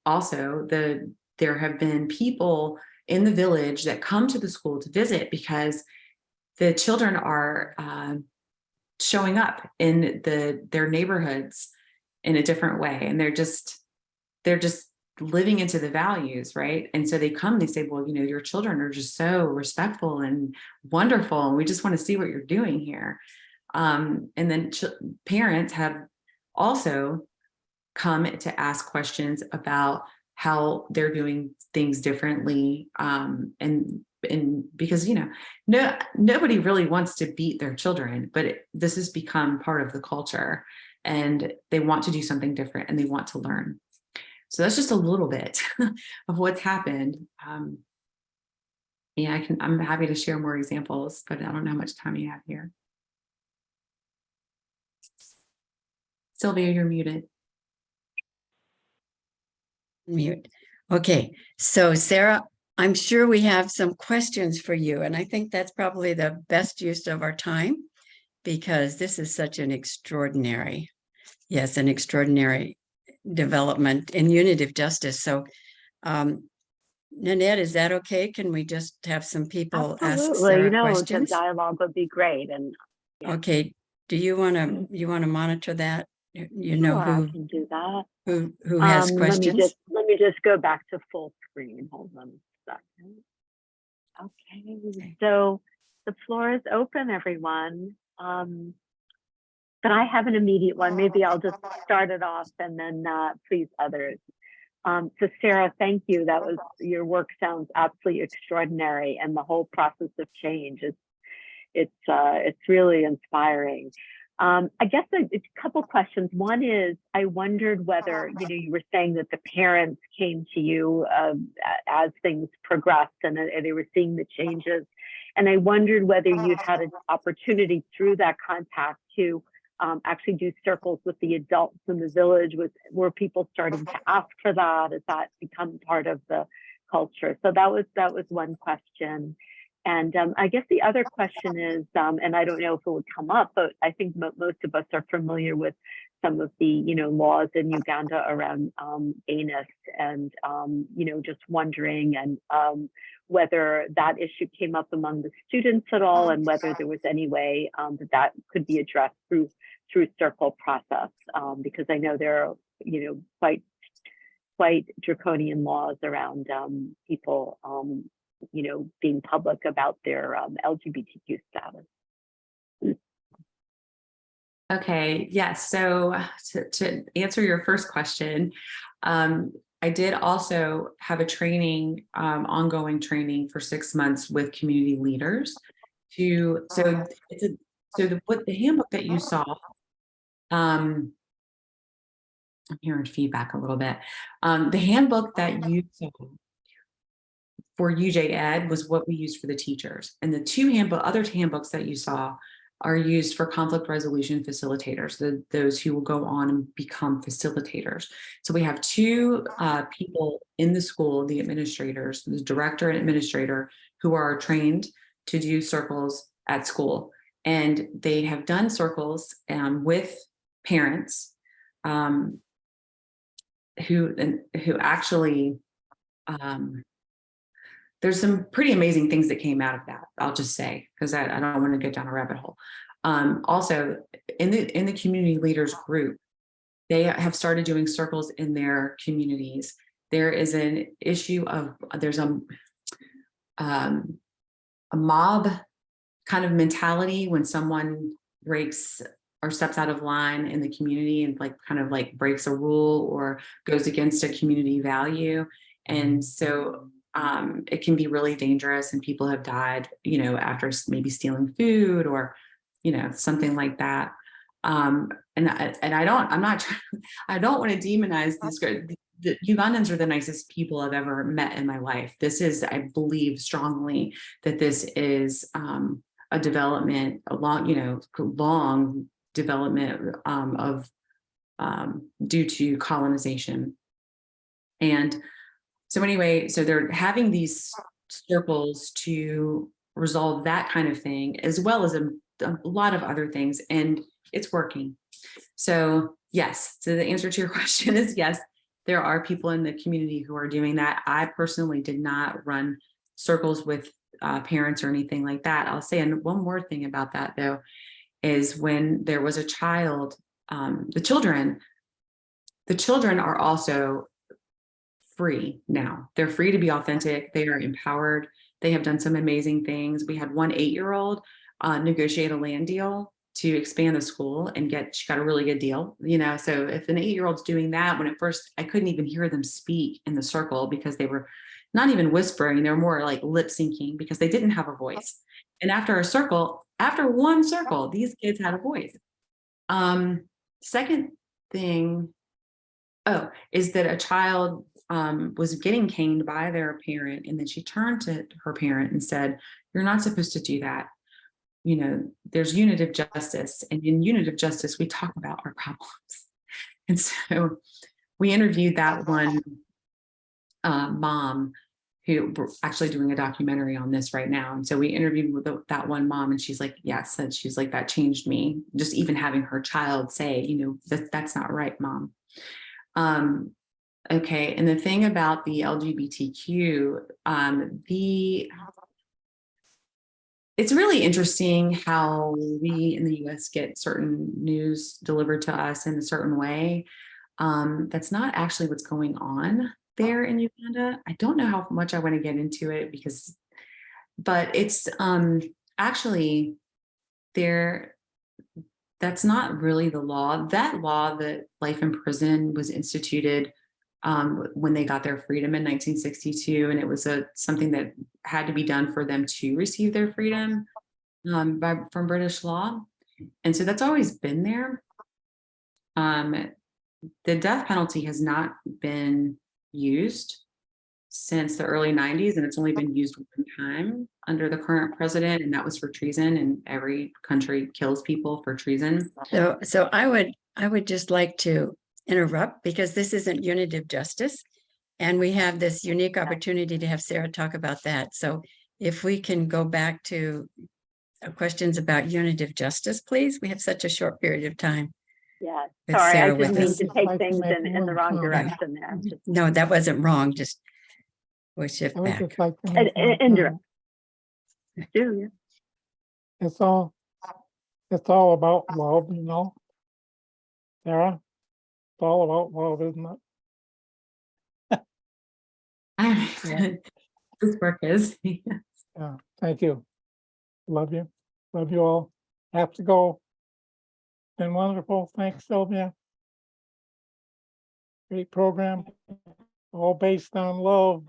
also there have been people in the village that come to the school to visit because the children are showing up in their neighborhoods in a different way. And they're just living into the values, right? And so they come, they say, well, your children are just so respectful and wonderful, and we just want to see what you're doing here. And then parents have also come to ask questions about how they're doing things differently. And because, nobody really wants to beat their children, but this has become part of the culture, and they want to do something different and they want to learn. So that's just a little bit of what's happened. I'm happy to share more examples, but I don't know how much time you have here. Sylvia, you're muted. Mute. Okay, so Sarah, I'm sure we have some questions for you, and I think that's probably the best use of our time, because this is such an extraordinary development and unitive justice. So Nanette, is that okay? Can we just have some people ask Absolutely. Sarah The questions? dialogue would be great. And Okay, do you want to monitor that? You know sure, I who can do that. who has questions? Let me just go back to full screen. Hold on a second. Okay, so the floor is open, everyone. But I have an immediate one. Maybe I'll just start it off and then please others. So Sarah, thank you. Your work sounds absolutely extraordinary, and the whole process of change it's really inspiring. I guess a couple questions. One is, I wondered whether, you were saying that the parents came to you as things progressed and they were seeing the changes. And I wondered whether you'd had an opportunity through that contact to actually do circles with the adults in the village. Were people starting to ask for that? Has that become part of the culture? So that was one question. And I guess the other question is, and I don't know if it would come up, but I think most of us are familiar with some of the, laws in Uganda around anus, and, just wondering and whether that issue came up among the students at all, and whether there was any way that could be addressed through circle process, because I know there are, quite draconian laws around people being public about their LGBTQ status. Okay, yes. So to answer your first question, I did also have a training, ongoing training for 6 months with community leaders. The handbook that you saw, I'm hearing feedback a little bit. The handbook that you saw for UJ Ed was what we used for the teachers. And the two other handbooks that you saw are used for conflict resolution facilitators, those who will go on and become facilitators. So we have two people in the school, the administrators, the director and administrator, who are trained to do circles at school. And they have done circles with parents who actually, there's some pretty amazing things that came out of that, I'll just say, because I don't want to get down a rabbit hole. Also, in the community leaders group, they have started doing circles in their communities. There is an issue of, there's a mob kind of mentality when someone breaks or steps out of line in the community and kind of breaks a rule or goes against a community value. And so it can be really dangerous, and people have died, after maybe stealing food or, something like that. I don't want to demonize these guys. The Ugandans are the nicest people I've ever met in my life. I believe strongly that this is a development, long development of due to colonization. And so anyway, so they're having these circles to resolve that kind of thing, as well as a lot of other things, and it's working. So yes, so the answer to your question is yes, there are people in the community who are doing that. I personally did not run circles with parents or anything like that. I'll say one more thing about that, though, is when there was a child, the children are also free now. They're free to be authentic. They are empowered. They have done some amazing things. We had one 8-year-old negotiate a land deal to expand the school and she got a really good deal. So if an 8-year-old's doing that, when at first I couldn't even hear them speak in the circle because they were not even whispering, they were more like lip syncing because they didn't have a voice. And after one circle, these kids had a voice. Second thing, is that a child was getting caned by their parent, and then she turned to her parent and said, "You're not supposed to do that. There's unitive justice, and in unitive justice, we talk about our problems." And so we interviewed that one mom, who we're actually doing a documentary on this right now. And so we interviewed with that one mom, and she's like, yes, and she's like, that changed me. Just even having her child say, that's not right, Mom. Okay, and the thing about the LGBTQ, it's really interesting how we in the US get certain news delivered to us in a certain way. That's not actually what's going on there in Uganda. I don't know how much I want to get into it but it's actually there. That's not really the law. That law, that life in prison, was instituted when they got their freedom in 1962, and it was something that had to be done for them to receive their freedom from British law, and so that's always been there. The death penalty has not been used since the early 90s, and it's only been used one time under the current president, and that was for treason, and every country kills people for treason. So I would just like to interrupt, because this isn't unitive justice, and we have this unique opportunity to have Sarah talk about that. So if we can go back to questions about unitive justice, please. We have such a short period of time. Yeah, with sorry, I Sarah didn't with mean us. to take things in the wrong direction there. No, that wasn't wrong. Just we'll shift back. Indirect. Yeah. It's all about love, you know. Sarah, it's all about love, isn't it? This work is. Yeah, thank you. Love you. Love you all. Have to go. Been wonderful. Thanks, Sylvia. Great program. All based on love.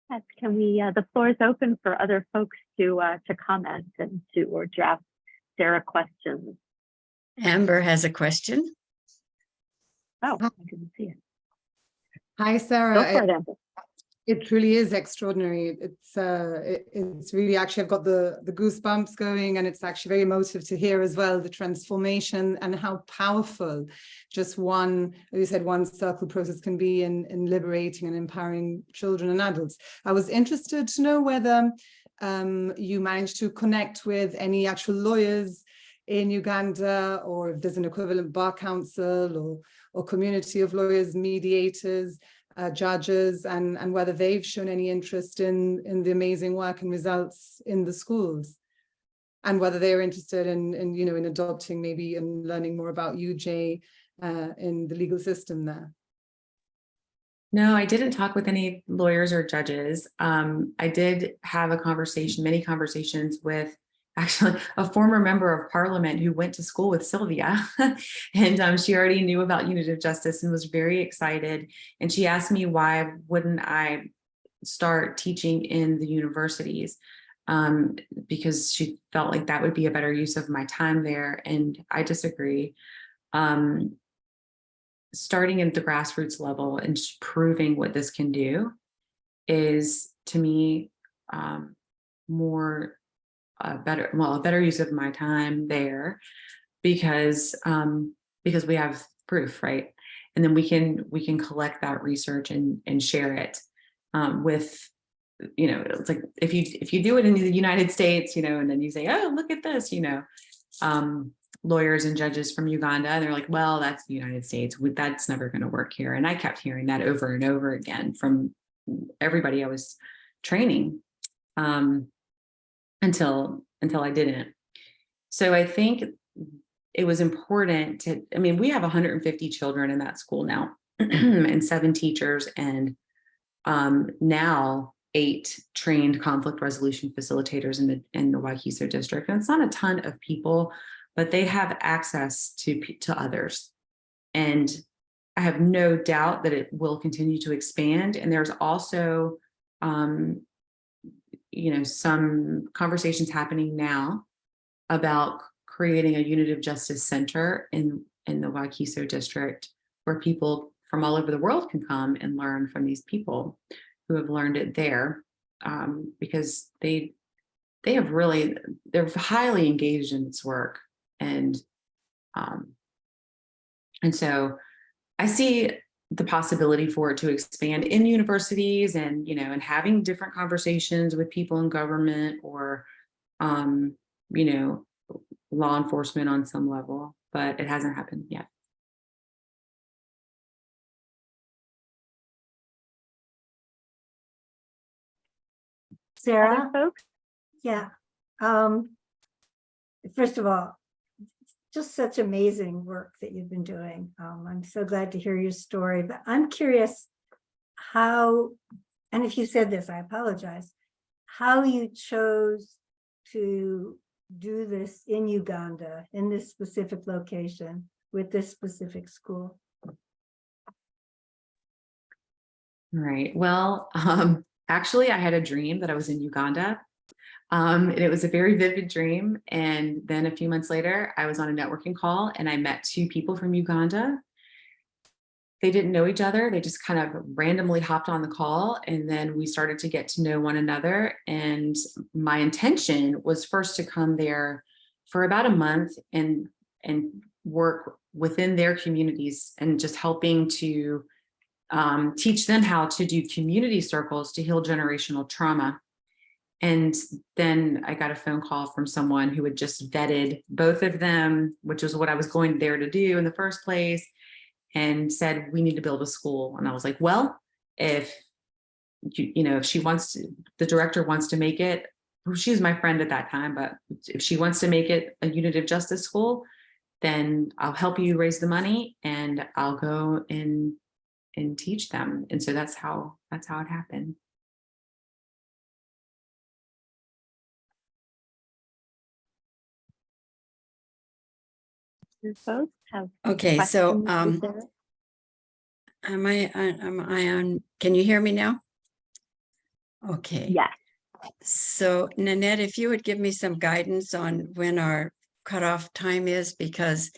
Yes, can we, the floor is open for other folks to comment and or draft Sarah questions. Amber has a question. Oh, I didn't see it. Hi, Sarah. Go for it, Amber. It really is extraordinary. It's really actually, I've got the goosebumps going, and it's actually very emotive to hear as well, the transformation and how powerful just one, as you said, one circle process can be in liberating and empowering children and adults. I was interested to know whether you managed to connect with any actual lawyers in Uganda, or if there's an equivalent bar council or community of lawyers, mediators, judges, and whether they've shown any interest in the amazing work and results in the schools, and whether they're interested in adopting maybe and learning more about UJ in the legal system there. No, I didn't talk with any lawyers or judges. I did have many conversations with actually a former member of parliament who went to school with Sylvia, and she already knew about unitive justice and was very excited. And she asked me, why wouldn't I start teaching in the universities? Because she felt like that would be a better use of my time there. And I disagree. Starting at the grassroots level and proving what this can do is, to me, a better use of my time there, because we have proof, right? And then we can collect that research and share it with, it's like if you do it in the United States, and then you say, oh, look at this, lawyers and judges from Uganda, and they're like, well, that's the United States. That's never going to work here. And I kept hearing that over and over again from everybody I was training. Until I didn't. So I think it was important we have 150 children in that school now, and 7 teachers, and now 8 trained conflict resolution facilitators in the Wakiso district. And it's not a ton of people, but they have access to others. And I have no doubt that it will continue to expand. And there's also some conversations happening now about creating a unitive justice center in the Wakiso district, where people from all over the world can come and learn from these people who have learned it there, because they're highly engaged in this work. And so I see the possibility for it to expand in universities, and and having different conversations with people in government, or law enforcement on some level, but it hasn't happened yet. Sarah? Other folks? Yeah. First of all, just such amazing work that you've been doing. I'm so glad to hear your story, but I'm curious how, and if you said this, I apologize, how you chose to do this in Uganda, in this specific location, with this specific school. Right. Well, actually, I had a dream that I was in Uganda. And it was a very vivid dream. And then a few months later, I was on a networking call and I met two people from Uganda. They didn't know each other. They just kind of randomly hopped on the call. And then we started to get to know one another. And my intention was first to come there for about a month and work within their communities and just helping to teach them how to do community circles to heal generational trauma. And then I got a phone call from someone who had just vetted both of them, which is what I was going there to do in the first place, and said, we need to build a school. And I was like, well, if if she wants to, the director wants to make it, she was my friend at that time, but if she wants to make it a unitive justice school, then I'll help you raise the money and I'll go and teach them. And so that's how it happened. Folks have Okay, so questions for Sarah? am I on? Can you hear me now? Okay. Yes. So Nanette, if you would give me some guidance on when our cutoff time is, because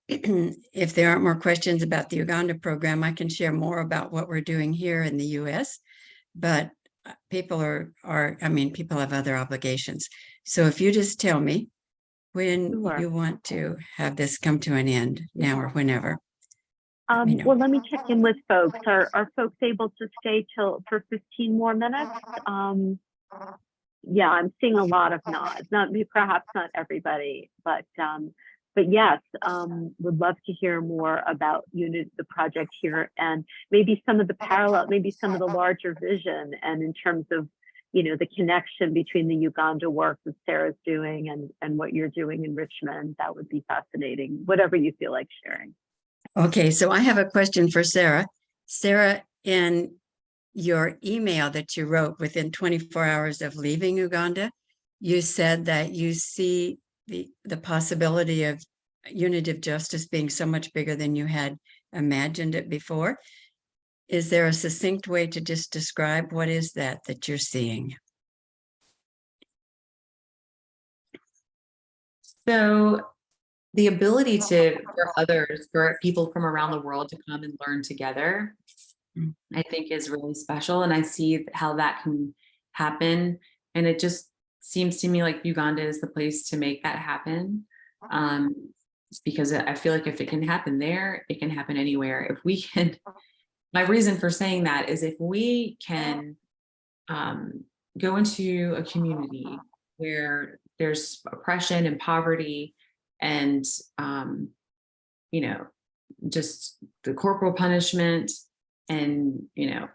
if there aren't more questions about the Uganda program, I can share more about what we're doing here in the US. But people people have other obligations. So if you just tell me when Sure. you want to have this come to an end, now or whenever. Well, let me check in with folks. Are folks able to stay for 15 more minutes? Yeah, I'm seeing a lot of nods. Perhaps not everybody, but yes, would love to hear more about the project here and maybe some of the larger vision, and in terms of the connection between the Uganda work that Sarah's doing and what you're doing in Richmond. That would be fascinating. Whatever you feel like sharing. Okay, so I have a question for Sarah. Sarah, in your email that you wrote within 24 hours of leaving Uganda, you said that you see the possibility of unitive justice being so much bigger than you had imagined it before. Is there a succinct way to just describe what is that you're seeing? So the ability for people from around the world to come and learn together, I think is really special. And I see how that can happen. And it just seems to me like Uganda is the place to make that happen. Because I feel like if it can happen there, it can happen anywhere. If we can, my reason for saying that is if we can go into a community where there's oppression and poverty and, just the corporal punishment and,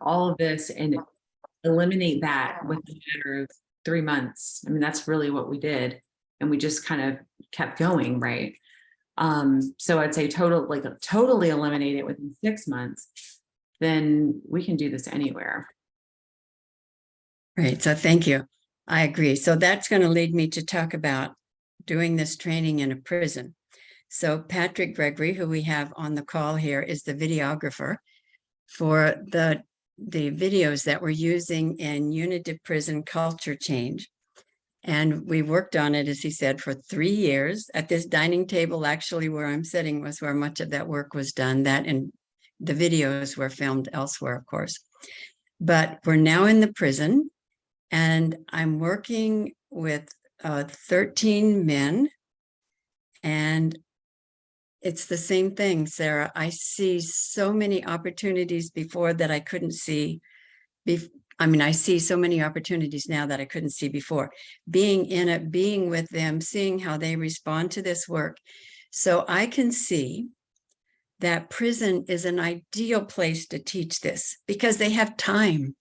all of this, and eliminate that within a matter of 3 months. I mean, that's really what we did. And we just kind of kept going, right? So I'd say totally eliminate it within 6 months, then we can do this anywhere. Right, so thank you. I agree. So that's going to lead me to talk about doing this training in a prison. So Patrick Gregory, who we have on the call here, is the videographer for the videos that we're using in Unitive Prison Culture Change. And we worked on it, as he said, for 3 years. At this dining table, actually, where I'm sitting was where much of that work was done. That and the videos were filmed elsewhere, of course. But we're now in the prison, and I'm working with 13 men. And it's the same thing, Sarah. I see so many opportunities before that I couldn't see I mean, I see so many opportunities now that I couldn't see before. Being in it, being with them, seeing how they respond to this work. So I can see that prison is an ideal place to teach this because they have time.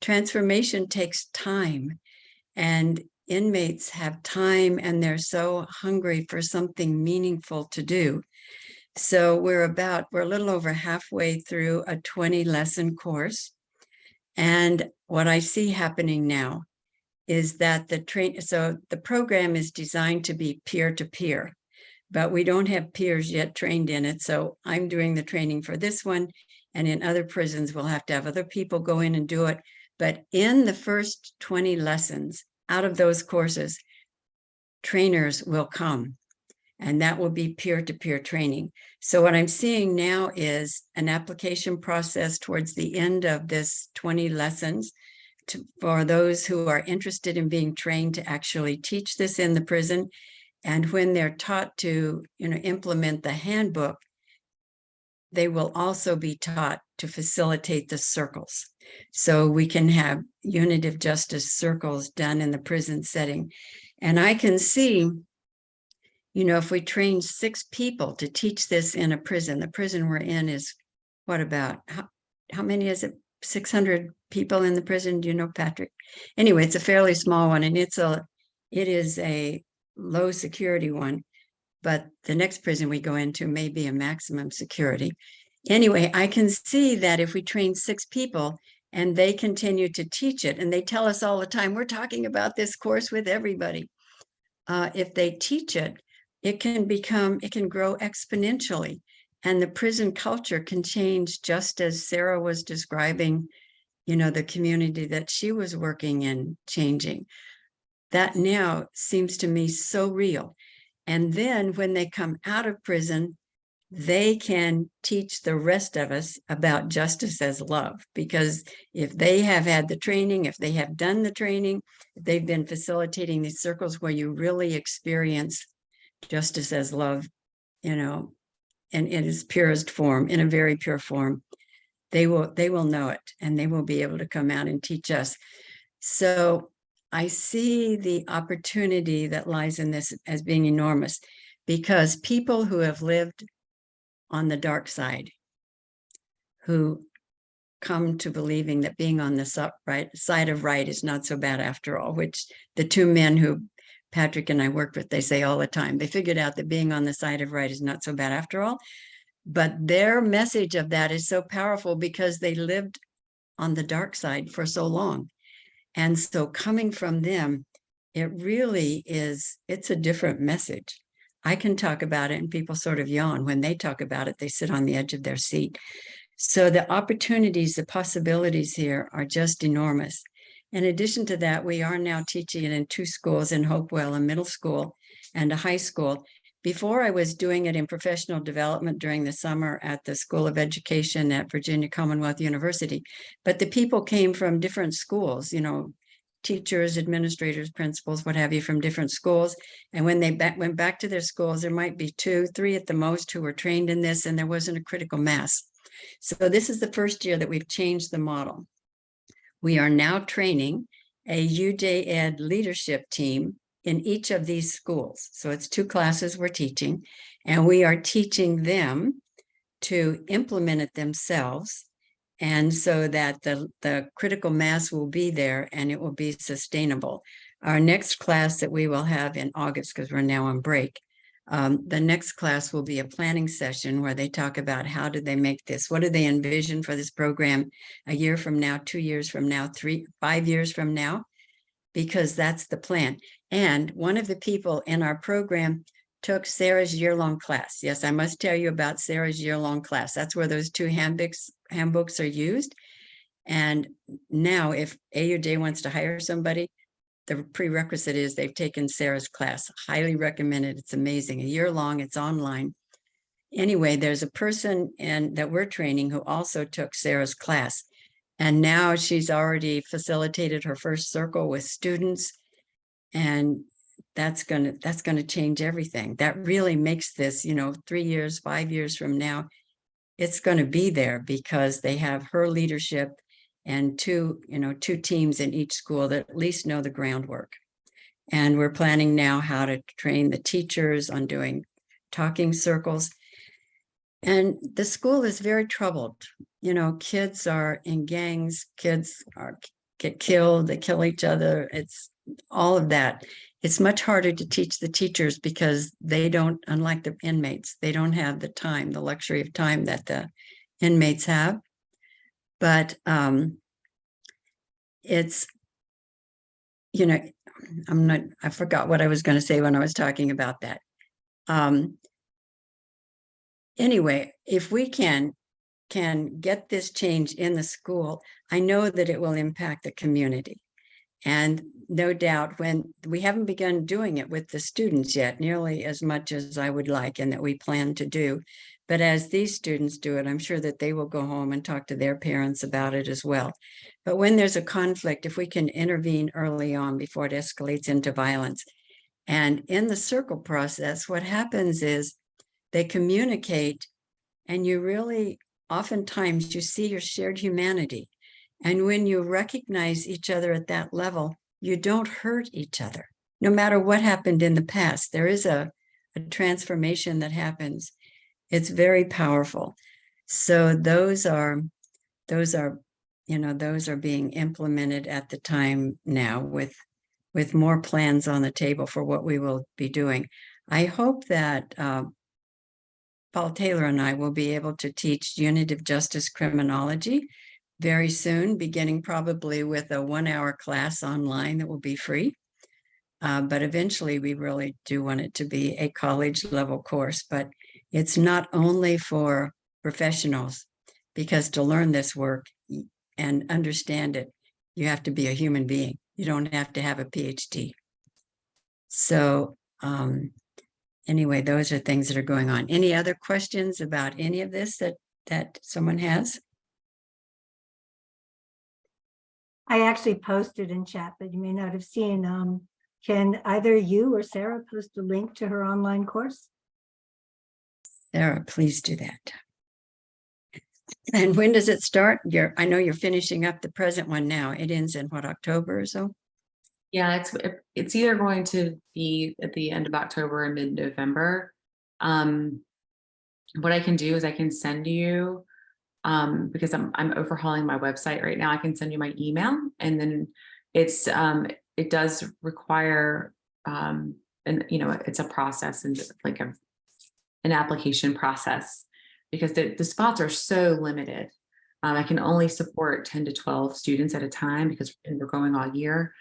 Transformation takes time, and inmates have time, and they're so hungry for something meaningful to do. So we're a little over halfway through a 20-lesson course. And what I see happening now is that so the program is designed to be peer-to-peer, but we don't have peers yet trained in it. So I'm doing the training for this one, and in other prisons, we'll have to have other people go in and do it. But in the first 20 lessons out of those courses, trainers will come, and that will be peer-to-peer training. So what I'm seeing now is an application process towards the end of this 20 lessons for those who are interested in being trained to actually teach this in the prison. And when they're taught to, implement the handbook, they will also be taught to facilitate the circles. So we can have unitive justice circles done in the prison setting. And I can see, if we train 6 people to teach this in a prison, the prison we're in is what about, how many is it? 600 people in the prison? Do you know, Patrick? Anyway, it's a fairly small one, and it is a low security one, but the next prison we go into may be a maximum security. Anyway, I can see that if we train 6 people and they continue to teach it, and they tell us all the time, we're talking about this course with everybody. If they teach it, it can grow exponentially, and the prison culture can change, just as Sarah was describing, the community that she was working in changing. That now seems to me so real. And then when they come out of prison, they can teach the rest of us about justice as love, because if they have had the training, if they have done the training, if they've been facilitating these circles where you really experience justice as love, and in its purest form, in a very pure form, they will know it, and they will be able to come out and teach us. So I see the opportunity that lies in this as being enormous, because people who have lived on the dark side, who come to believing that being on the side of right is not so bad after all, which the 2 men who Patrick and I worked with, they say all the time, they figured out that being on the side of right is not so bad after all. But their message of that is so powerful because they lived on the dark side for so long. And so coming from them, it really is, it's a different message. I can talk about it and people sort of yawn. When they talk about it, they sit on the edge of their seat. So the opportunities, the possibilities here are just enormous. In addition to that, we are now teaching it in 2 schools in Hopewell, a middle school and a high school. Before, I was doing it in professional development during the summer at the School of Education at Virginia Commonwealth University. But the people came from different schools, teachers, administrators, principals, what have you, from different schools. And when they went back to their schools, there might be 2, 3 at the most who were trained in this, and there wasn't a critical mass. So this is the first year that we've changed the model. We are now training a UJ Ed leadership team in each of these schools. So it's 2 classes we're teaching, and we are teaching them to implement it themselves, and so that the critical mass will be there and it will be sustainable. Our next class that we will have in August, because we're now on break, the next class will be a planning session where they talk about how do they make this, what do they envision for this program a year from now, 2 years from now, 5 years from now, because that's the plan. And one of the people in our program took Sarah's year-long class. Yes, I must tell you about Sarah's year-long class. That's where those 2 handbooks are used. And now if AUJ wants to hire somebody, the prerequisite is they've taken Sarah's class. Highly recommended. It's amazing. A year long, it's online. Anyway, there's a person that we're training who also took Sarah's class. And now she's already facilitated her first circle with students. And that's gonna change everything. That really makes this, 3 years, 5 years from now, it's going to be there because they have her leadership and two teams in each school that at least know the groundwork. And we're planning now how to train the teachers on doing talking circles. And the school is very troubled. Kids are in gangs, get killed, they kill each other. It's all of that. It's much harder to teach the teachers because they don't, unlike the inmates, they don't have the time, the luxury of time that the inmates have. But it's, I forgot what I was going to say when I was talking about that. Anyway, if we can get this change in the school, I know that it will impact the community. And no doubt, when we haven't begun doing it with the students yet, nearly as much as I would like and that we plan to do. But as these students do it, I'm sure that they will go home and talk to their parents about it as well. But when there's a conflict, if we can intervene early on before it escalates into violence. And in the circle process, what happens is they communicate, and you really, oftentimes you see your shared humanity. And when you recognize each other at that level, you don't hurt each other. No matter what happened in the past, there is a transformation that happens. It's very powerful. So those are being implemented at the time now with more plans on the table for what we will be doing. I hope that Paul Taylor and I will be able to teach unitive justice criminology very soon, beginning probably with a 1-hour class online that will be free. But eventually we really do want it to be a college level course, but it's not only for professionals, because to learn this work and understand it, you have to be a human being. You don't have to have a PhD. So anyway, those are things that are going on. Any other questions about any of this that someone has? I actually posted in chat, but you may not have seen. Can either you or Sarah post a link to her online course? Sarah, please do that. And when does it start? I know you're finishing up the present one now. It ends in what, October or so? Yeah, it's either going to be at the end of October or mid-November. What I can do is I can send you, because I'm overhauling my website right now, I can send you my email, and then it does require and it's a process, and like an application process, because the spots are so limited. I can only support 10 to 12 students at a time because we're going all year.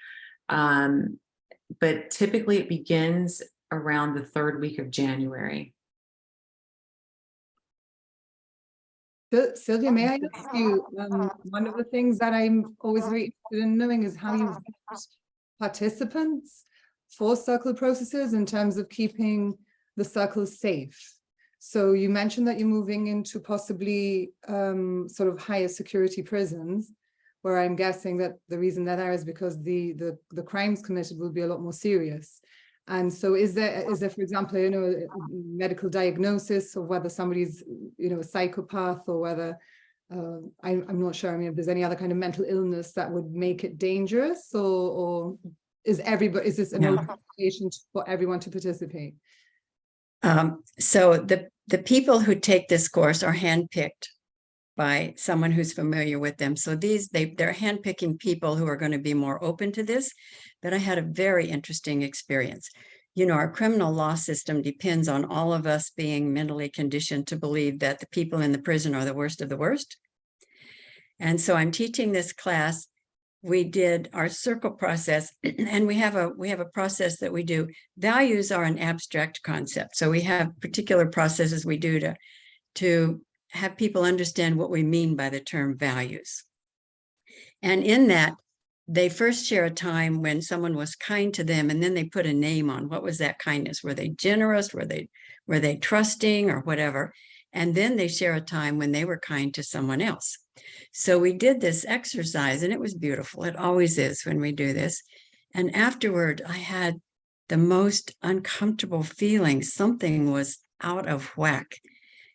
But typically it begins around the 3rd week of January. Sylvia, may I ask you, one of the things that I'm always very interested in knowing is how you vet participants for circle processes in terms of keeping the circles safe. So you mentioned that you're moving into possibly sort of higher security prisons, where I'm guessing that the reason that is because the crimes committed will be a lot more serious. And so is there, for example, a medical diagnosis of whether somebody's, a psychopath, or whether, I'm not sure, if there's any other kind of mental illness that would make it dangerous, or is this an obligation for everyone to participate? So the people who take this course are handpicked by someone who's familiar with them. So they're handpicking people who are going to be more open to this. But I had a very interesting experience. Our criminal law system depends on all of us being mentally conditioned to believe that the people in the prison are the worst of the worst. And so I'm teaching this class. We did our circle process, and we have a process that we do. Values are an abstract concept. So we have particular processes we do to have people understand what we mean by the term values. And in that, they first share a time when someone was kind to them, and then they put a name on what was that kindness. Were they generous? Were they trusting, or whatever? And then they share a time when they were kind to someone else. So we did this exercise, and it was beautiful. It always is when we do this. And afterward, I had the most uncomfortable feeling. Something was out of whack.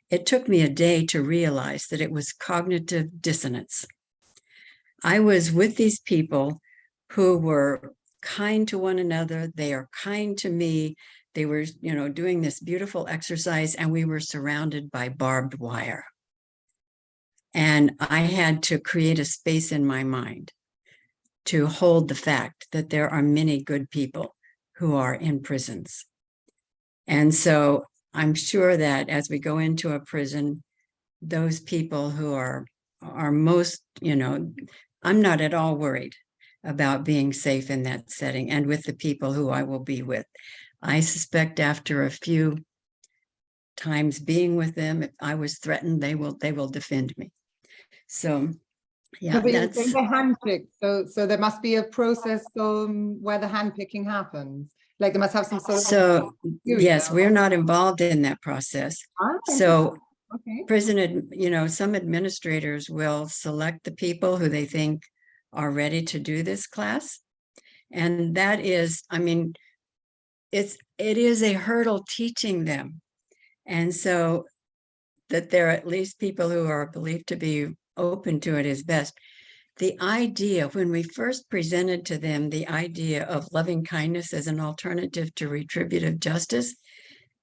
It took me a day to realize that it was cognitive dissonance. I was with these people who were kind to one another. They are kind to me. They were, doing this beautiful exercise, and we were surrounded by barbed wire. And I had to create a space in my mind to hold the fact that there are many good people who are in prisons. And so I'm sure that as we go into a prison, those people who are most, I'm not at all worried about being safe in that setting and with the people who I will be with. I suspect after a few times being with them, if I was threatened, they will defend me. So yeah, No, but you're that's saying the handpick. So there must be a process where the handpicking happens. Like they must have some sort of. so yes, we're not involved in that process. So Okay. some administrators will select the people who they think are ready to do this class. And that is, it is a hurdle teaching them. And so that there are at least people who are believed to be open to it is best. The idea, when we first presented to them the idea of loving kindness as an alternative to retributive justice,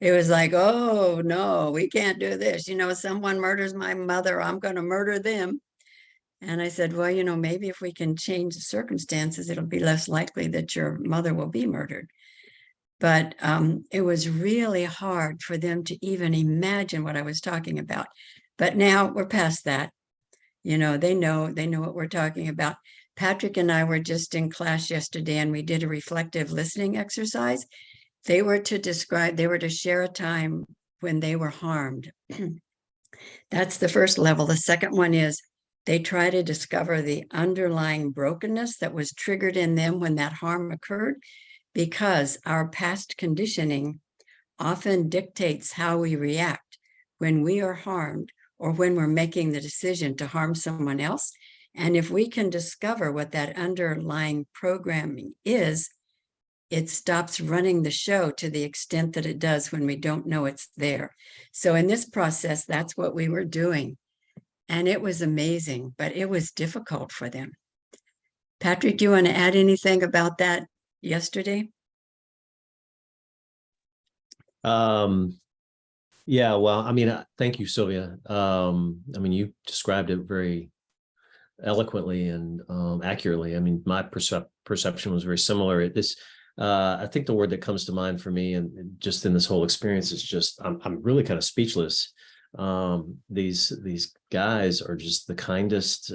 it was like, oh, no, we can't do this. Someone murders my mother, I'm going to murder them. And I said, well, maybe if we can change the circumstances, it'll be less likely that your mother will be murdered. But it was really hard for them to even imagine what I was talking about. But now we're past that. They know what we're talking about. Patrick and I were just in class yesterday, and we did a reflective listening exercise. They were to share a time when they were harmed. That's the first level. The second one is they try to discover the underlying brokenness that was triggered in them when that harm occurred, because our past conditioning often dictates how we react when we are harmed or when we're making the decision to harm someone else. And if we can discover what that underlying programming is, it stops running the show to the extent that it does when we don't know it's there. So in this process, that's what we were doing. And it was amazing, but it was difficult for them. Patrick, do you want to add anything about that yesterday? Yeah, well, thank you, Sylvia. You described it very eloquently and accurately. My perception was very similar. I think the word that comes to mind for me, and just in this whole experience, is just I'm really kind of speechless. These guys are just the kindest,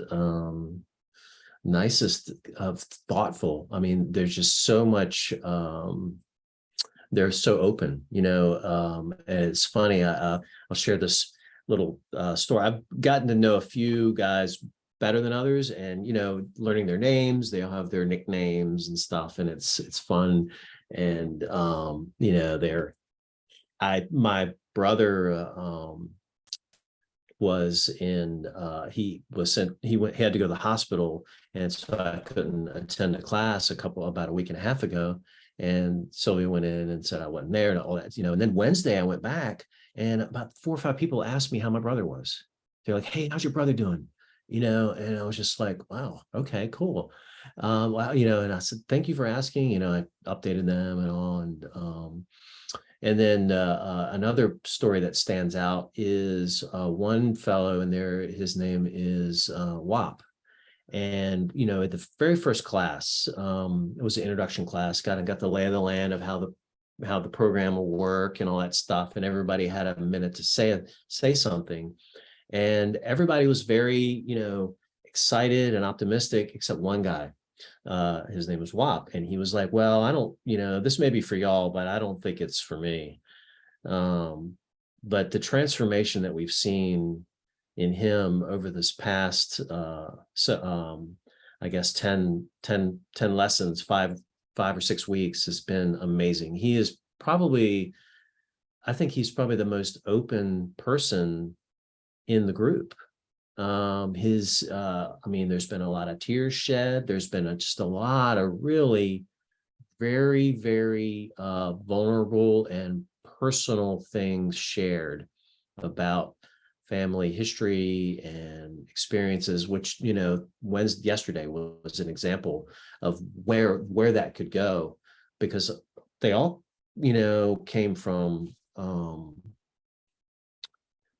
nicest, thoughtful. There's just so much. They're so open, and it's funny. I'll share this little story. I've gotten to know a few guys better than others, and learning their names. They all have their nicknames and stuff, and it's fun. And my brother was in he had to go to the hospital, and so I couldn't attend a class about a week and a half ago. And Sylvia went in and said I wasn't there and all that, and then Wednesday I went back, and about 4 or 5 people asked me how my brother was. They're like, hey, how's your brother doing? And I was just like, wow, okay, cool. And I said, thank you for asking. I updated them and all. And then another story that stands out is one fellow in there, his name is WAP. And, at the very first class, it was an introduction class, got the lay of the land of how the program will work and all that stuff. And everybody had a minute to say something. And everybody was very, excited and optimistic, except one guy. His name was WAP. And he was like, well, I don't, this may be for y'all, but I don't think it's for me. But the transformation that we've seen in him over this past, I guess 10 lessons, 5 or 6 weeks has been amazing. I think he's probably the most open person in the group. There's been a lot of tears shed. There's been just a lot of really very, very vulnerable and personal things shared about family history and experiences, which, you know, yesterday was an example of where that could go, because they all, you know, came from,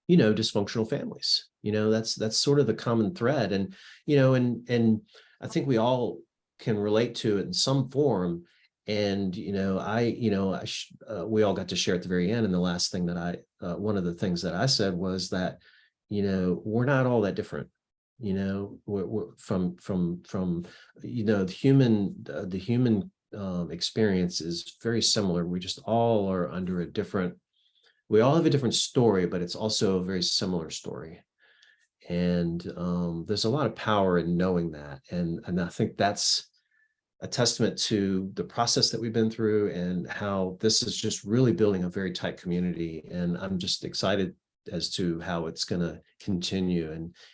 you know, dysfunctional families. You know, that's sort of the common thread. And, you know, and I think we all can relate to it in some form. And, you know, we all got to share at the very end. And the last thing that one of the things that I said was that, you know, we're not all that different. You know, we're from, you know, the human experience is very similar. We just all are under we all have a different story, but it's also a very similar story. And there's a lot of power in knowing that. And I think that's a testament to the process that we've been through and how this is just really building a very tight community. And I'm just excited as to how it's going to continue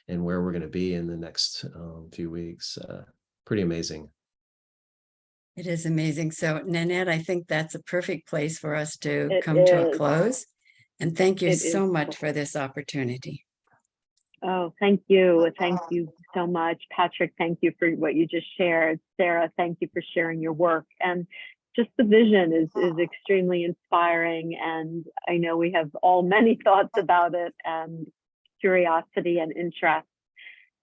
and where we're going to be in the next few weeks. Pretty amazing. It is amazing. So Nanette, I think that's a perfect place for us to come to a close. And thank you so much for this opportunity. Oh, thank you. Thank you so much. Patrick, thank you for what you just shared. Sarah, thank you for sharing your work. And just the vision is extremely inspiring. And I know we have all many thoughts about it and curiosity and interest.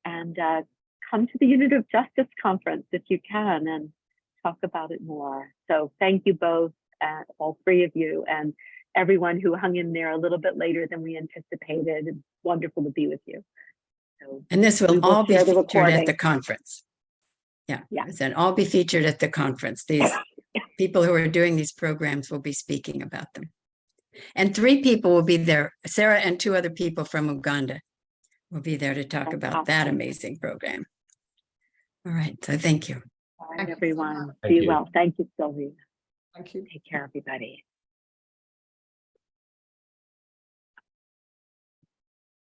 And come to the Unit of Justice Conference if you can and talk about it more. So thank you both, all three of you, and everyone who hung in there a little bit later than we anticipated. It's wonderful to be with you. So and this will all be featured at the recording. conference. Yeah, and all be featured at the conference. These people who are doing these programs will be speaking about them. And 3 people will be there. Sarah and 2 other people from Uganda will be there to talk about that amazing program. All right, so thank you. Bye, everyone. Thank Be you. well. Thank you, Sylvia. Thank you. Take care, everybody.